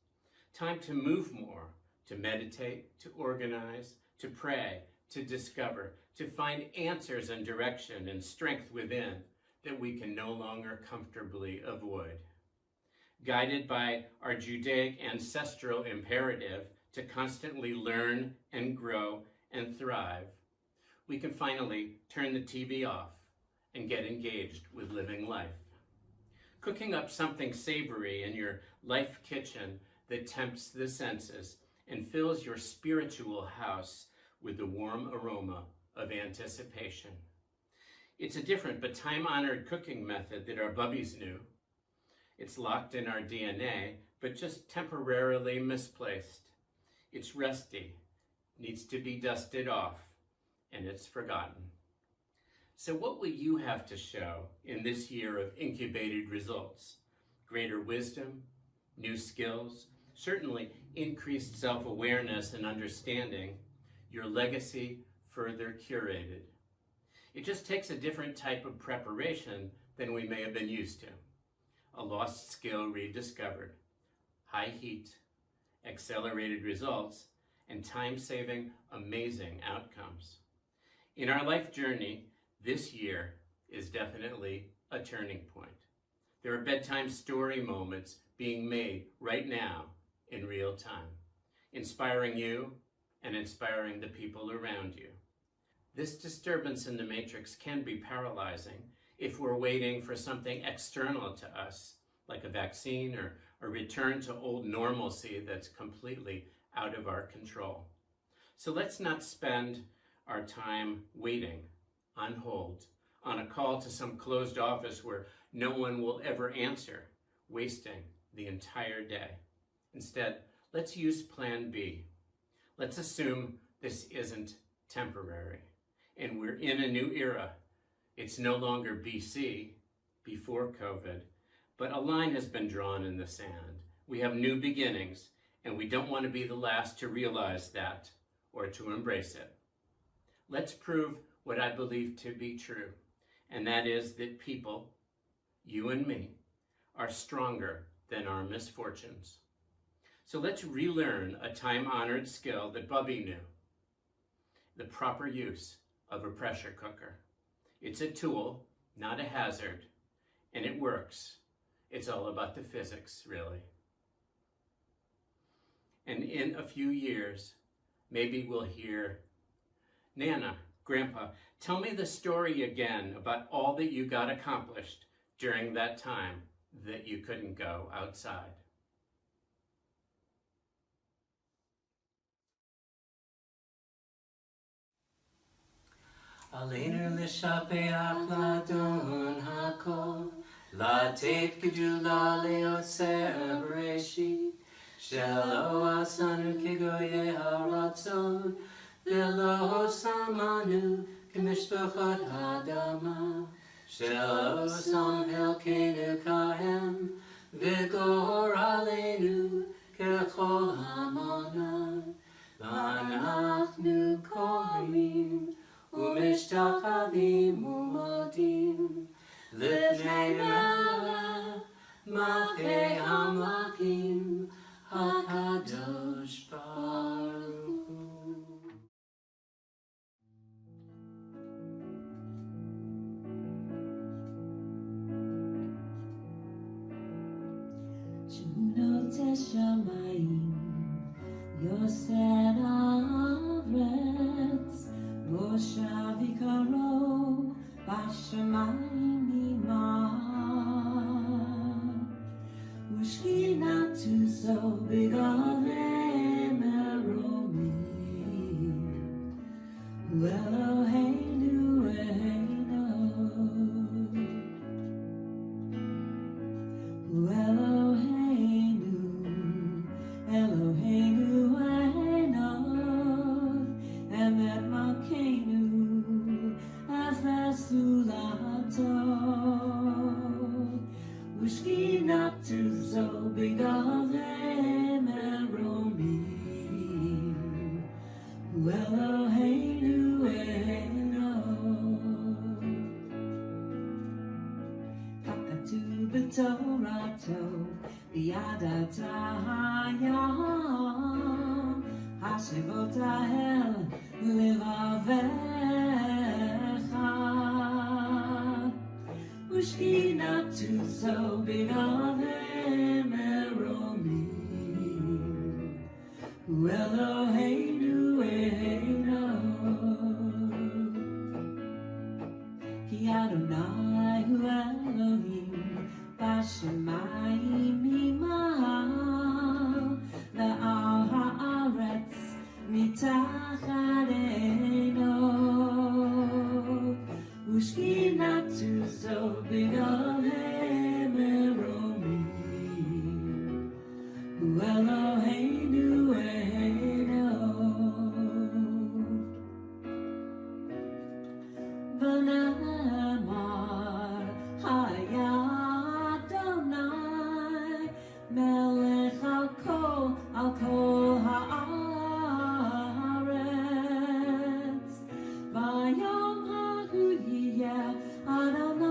Time to move more, to meditate, to organize, to pray, to discover, to find answers and direction and strength within that we can no longer comfortably avoid. Guided by our Judaic ancestral imperative to constantly learn and grow and thrive, we can finally turn the TV off and get engaged with living life. Cooking up something savory in your life kitchen that tempts the senses and fills your spiritual house with the warm aroma of anticipation. It's a different but time-honored cooking method that our bubbies knew. It's locked in our DNA, but just temporarily misplaced. It's rusty, needs to be dusted off, and it's forgotten. So what will you have to show in this year of incubated results? Greater wisdom, new skills, certainly increased self-awareness and understanding, your legacy further curated. It just takes a different type of preparation than we may have been used to. A lost skill rediscovered, high heat, accelerated results, and time-saving, amazing outcomes. In our life journey, this year is definitely a turning point. There are bedtime story moments being made right now in real time, inspiring you and inspiring the people around you. This disturbance in the matrix can be paralyzing if we're waiting for something external to us, like a vaccine or a return to old normalcy that's completely out of our control. So let's not spend our time waiting on hold, on a call to some closed office where no one will ever answer, wasting the entire day. Instead, let's use Plan B. Let's assume this isn't temporary and we're in a new era. It's no longer BC, before COVID, but a line has been drawn in the sand. We have new beginnings, and we don't want to be the last to realize that or to embrace it. Let's prove what I believe to be true, and that is that people, you and me, are stronger than our misfortunes. So let's relearn a time-honored skill that Bubby knew, the proper use of a pressure cooker. It's a tool, not a hazard, and it works. It's all about the physics, really. And in a few years, maybe we'll hear, Nana, Grandpa, tell me the story again about all that you got accomplished during that time that you couldn't go outside. Aleinu l'shapeach ladon hakol, latet gedula leotzer bereshit, shelo asanu kegoye haratzon, velo samanu kemishpachot hadama, shelo sam helkenu kahem, vigor aleinu kechol hamana, vanachnu korim, ומשתחווים ומודים לפני מעלה מלכי המלכים הקדוש ברוך הוא. תמונות השמיים יוסר הארץ מושב יקרו בשמיים ממעל ושכינה תוזו בגבי מרומים הוא אלוהינו אינו הוא אלוהינו אלוהינו אינו אמת מלכנו אפסולתו ושכינה תוזו בגבי מרומים הוא אלוהינו אינו כך כתוב בתורתו בידת הים השבות האל לבבך ושכינה תוזו בגבי מרומים הוא אלוהינו אינו כי אדוני הוא אלוהים בשמיים ממעל ועל הארץ מתחת עינו ושכינה תוזו בגבי מרומים הוא אלוהינו אינו ונאמר היה אדוני מלך על כל הארץ ביום ההוא יהיה אדוני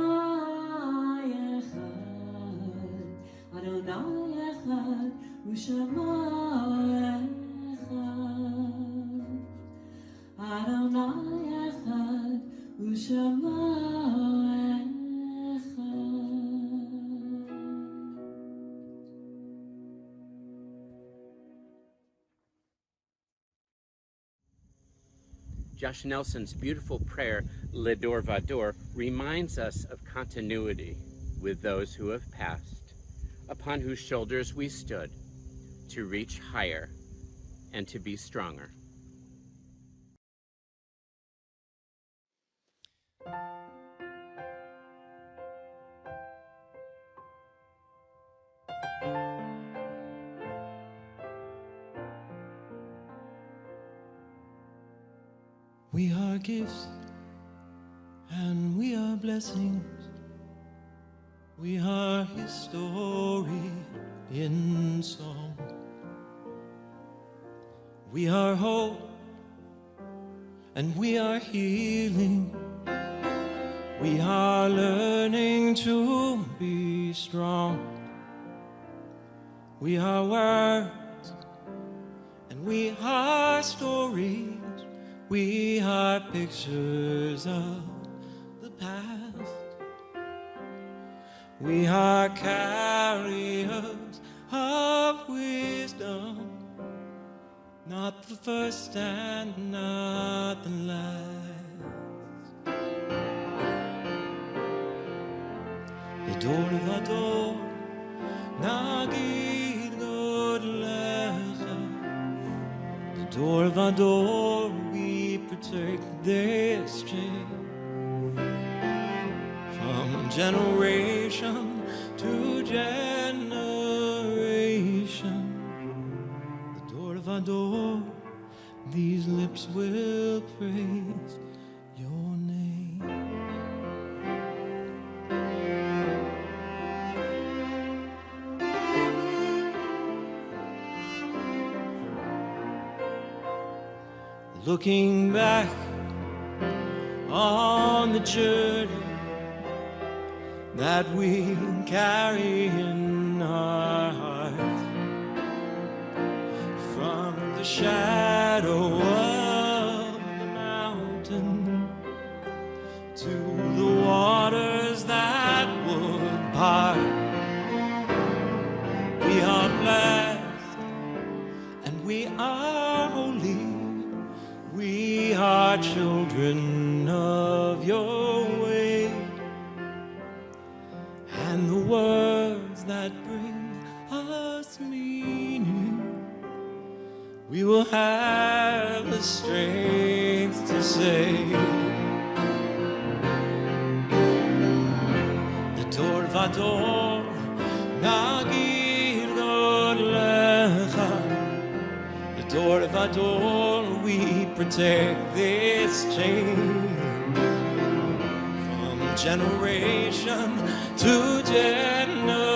אחד ושמו אחד אדוני אחד ושמו Josh Nelson's beautiful prayer, Le Dor Vador, reminds us of continuity with those who have passed, upon whose shoulders we stood, to reach higher and to be stronger. We are gifts and we are blessings. We are His story in song. We are hope and we are healing. We are learning to be strong. We are words and we are stories. We are pictures of the past. We are carriers of wisdom, not the first and not the last. Dor vador, nagid god lecha. Dor vador, we protect this chain. From generation to generation, the door of our door, these lips will praise your name. Looking back on the journey that we carry in our hearts, from the shadow of the mountain to the waters that would part. We are blessed and we are holy. We are children of your way. And the words that bring us meaning, we will have the strength to say. The Dor vador, nagid god lecha. The Dor vador, we protect this chain. Generation to generation,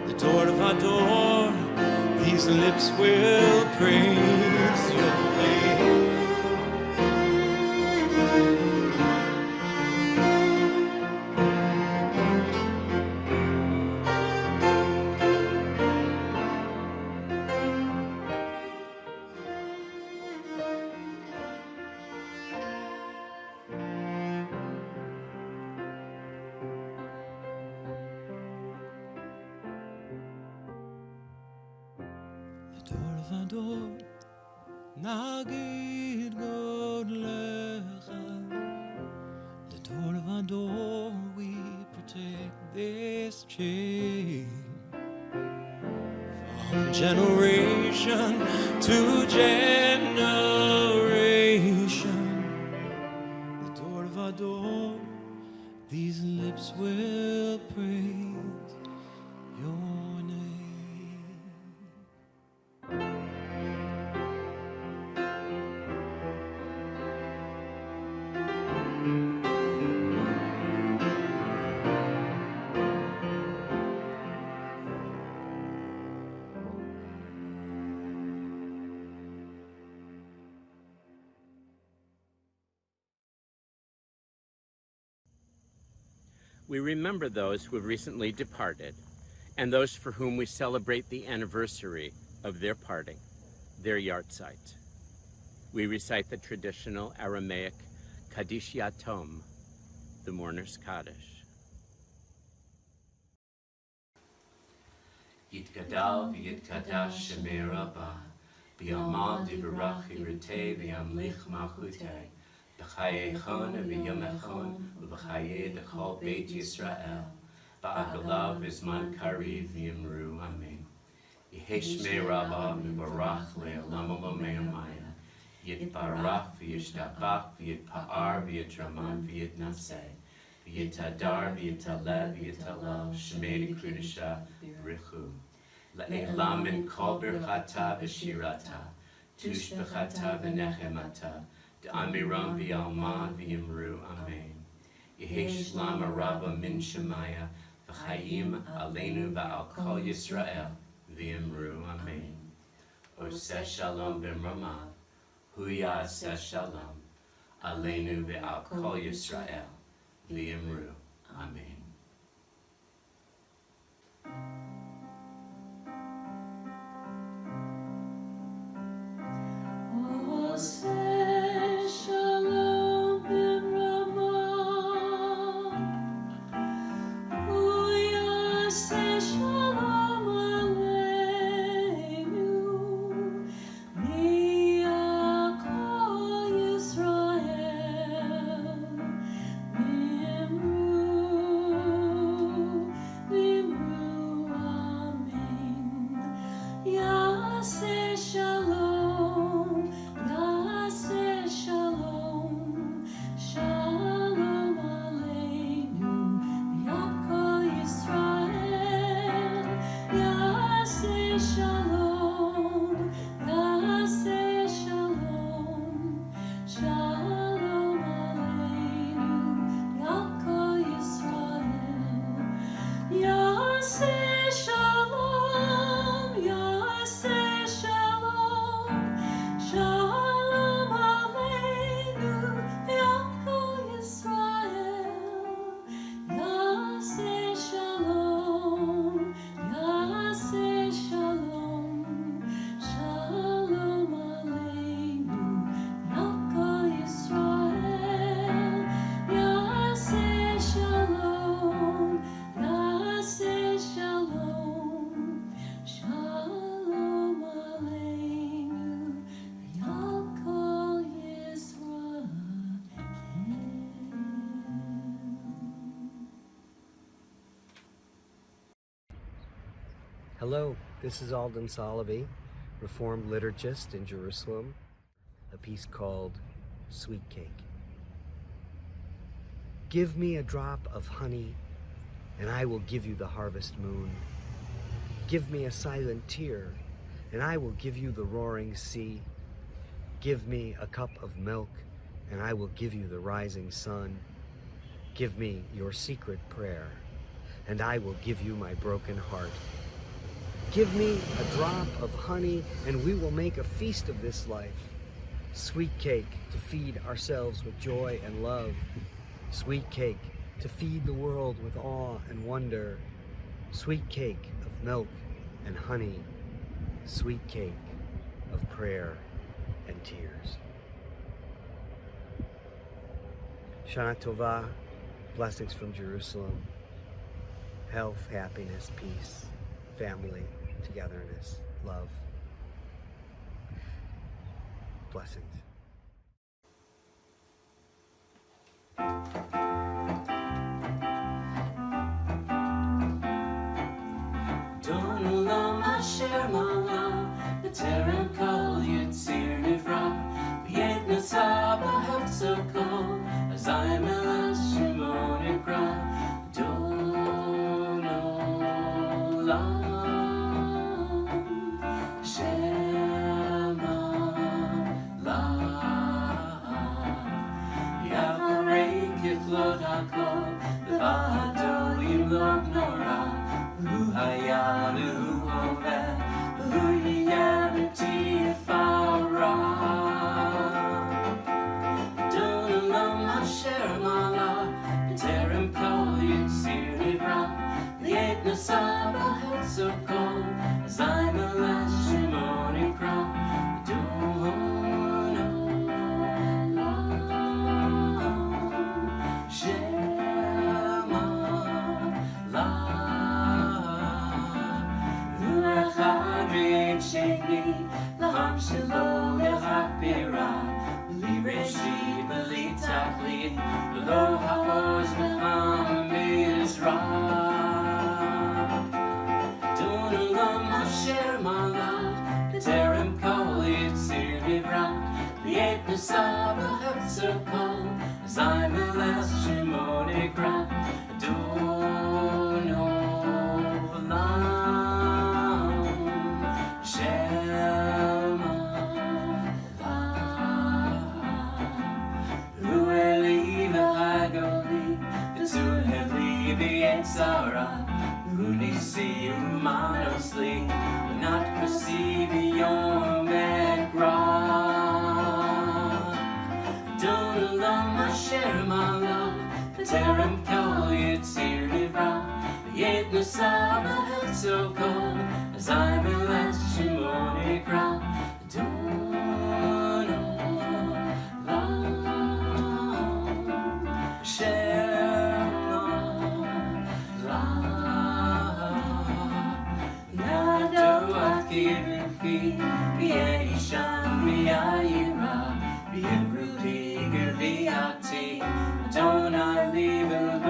the door of our door, these lips will praise your name. Nagid god lecha. The door of our door, we protect this chain. From generation to generation, the door of our door, these lips will praise your name. We remember those who have recently departed and those for whom we celebrate the anniversary of their parting, their yahrzeit. We recite the traditional Aramaic Kaddish Yatom, the mourner's Kaddish. Yitgadal v'yitkadash shemei rabbah, v'yamal divrach yiratei v'yamlich malchutei, b'chayeichon v'yamechon v'chayei d'chol beit Yisrael, ba'agalav v'zman kariv v'yimru amen. Yehei shmei rabbah v'barach le'olam olamei amaya, yitbarach v'yishtabach v'yitpa'ar v'yitraman v'yitnaseh, v'yitadar v'yitaleh v'yitalel shmei d'krudisha b'richu. Le'elam min kol birchata v'shirata, Tushbechata v'nechemata, D'amiram v'yalma v'yimru, Amen. Yehesh lama rabba min shemaya, V'chayim aleinu v'al kol Yisrael, v'yimru, Amen. Oseh shalom b'mramav, hu ya'aseh shalom, aleinu v'al kol Yisrael, v'yimru, Amen. Oseh shalom b'mramav, hu ya'aseh shalom aleinu, v'al kol Yisrael, v'imru amen. Ya'aseh shalom, ya'aseh shalom, shalom aleinu, v'al kol Yisrael. Ya'aseh shalom, ya'aseh shalom, shalom aleinu, v'al kol Yisrael. Ya'aseh shalom, ya'aseh shalom, shalom aleinu, v'al kol Yisrael. Ya'aseh shalom, ya'aseh shalom, shalom aleinu, v'al kol Yisrael. Ya'aseh shalom, ya'aseh shalom, shalom aleinu, v'al kol Yisrael. Hello, this is Alden Solovy, Reformed liturgist in Jerusalem, a piece called Sweet Cake. Give me a drop of honey, and I will give you the harvest moon. Give me a silent tear, and I will give you the roaring sea. Give me a cup of milk, and I will give you the rising sun. Give me your secret prayer, and I will give you my broken heart. Give me a drop of honey, and we will make a feast of this life. Sweet cake to feed ourselves with joy and love. Sweet cake to feed the world with awe and wonder. Sweet cake of milk and honey. Sweet cake of prayer and tears. Shana Tova, blessings from Jerusalem. Health, happiness, peace, family, togetherness, love. Blessings. Don't alone my share my love, the terror call Yitzir Nivra, Yet Nasaba have so cold, as I'm a last Shimon Ikra, don't alone. Lord HaKol, V'ado Yimlok Nora, V'hu Hayah, V'hu Hoveh, V'hu Yiyeh B'tifara. Don't alone Asher Mala, B'terem Kol Yitzir Nivra, V'yet Nasaba Hetzokol, as I'm a last Shimon Ikra, Sheni, Laham Shelo Yachapira, B'li Reshi, B'li Tachlit, B'lo Ha'oz V'cham Mizra. Don't alone Asher Malach, B'terem Kol Yitzir Nivra, V'yet Nasaba Hetzokol, as I'm a last Shimon Ikra, don't know. Sarah, Unisi Humanosli, not perceive Yom Ekra. Don't love my share, my love, Terem Kol Yitzir Nivra, Yet Nusaba held so cold, as I'm a last Shimon Ekra. Don't I leave alone,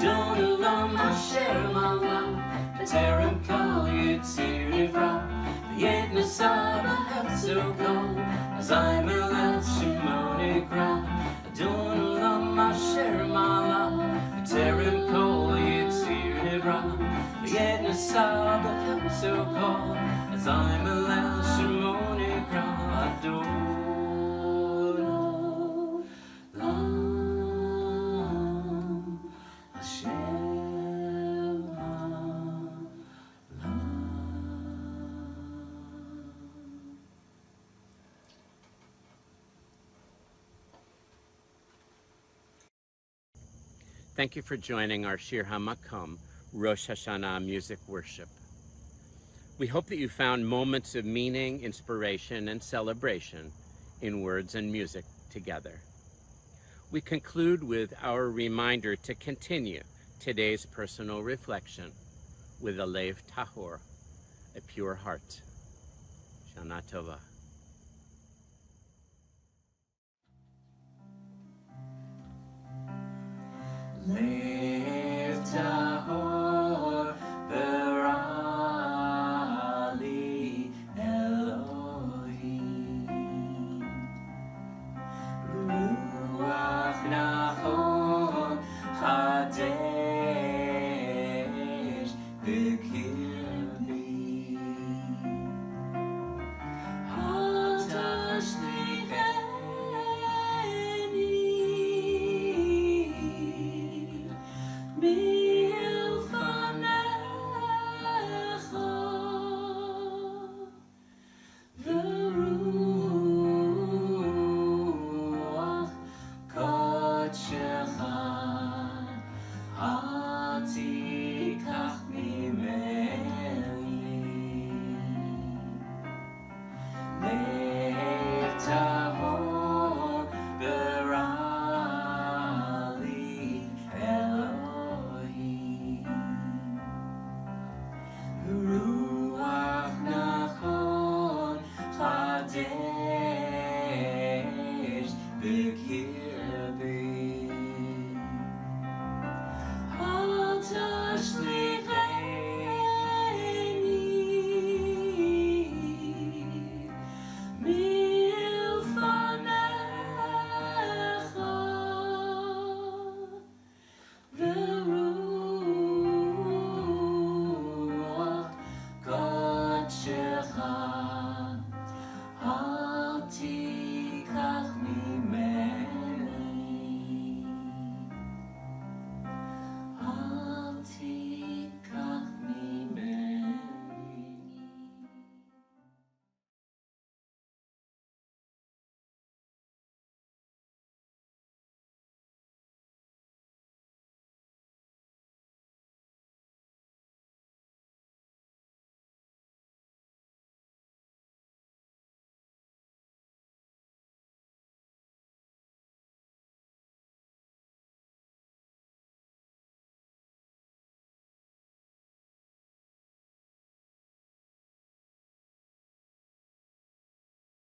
don't alone my share, my love, Terem Kol Yitzir Nivra, Yet Nasaba have so cold, as I'm a last Shimon Ekra. Don't alone my share, my love, Terem Kol Yitzir Nivra, Yet Nasaba have so cold, as I'm a last Shimon Ekra. Thank you for joining our Shir Hamakom Rosh Hashanah music worship. We hope that you found moments of meaning, inspiration, and celebration in words and music together. We conclude with our reminder to continue today's personal reflection with a lev tahor, a pure heart. Shana Tova. Lev tahor berali Elohim, ruach nachon chadesh b'kirbi, al tashlicheni Shir Hamakom.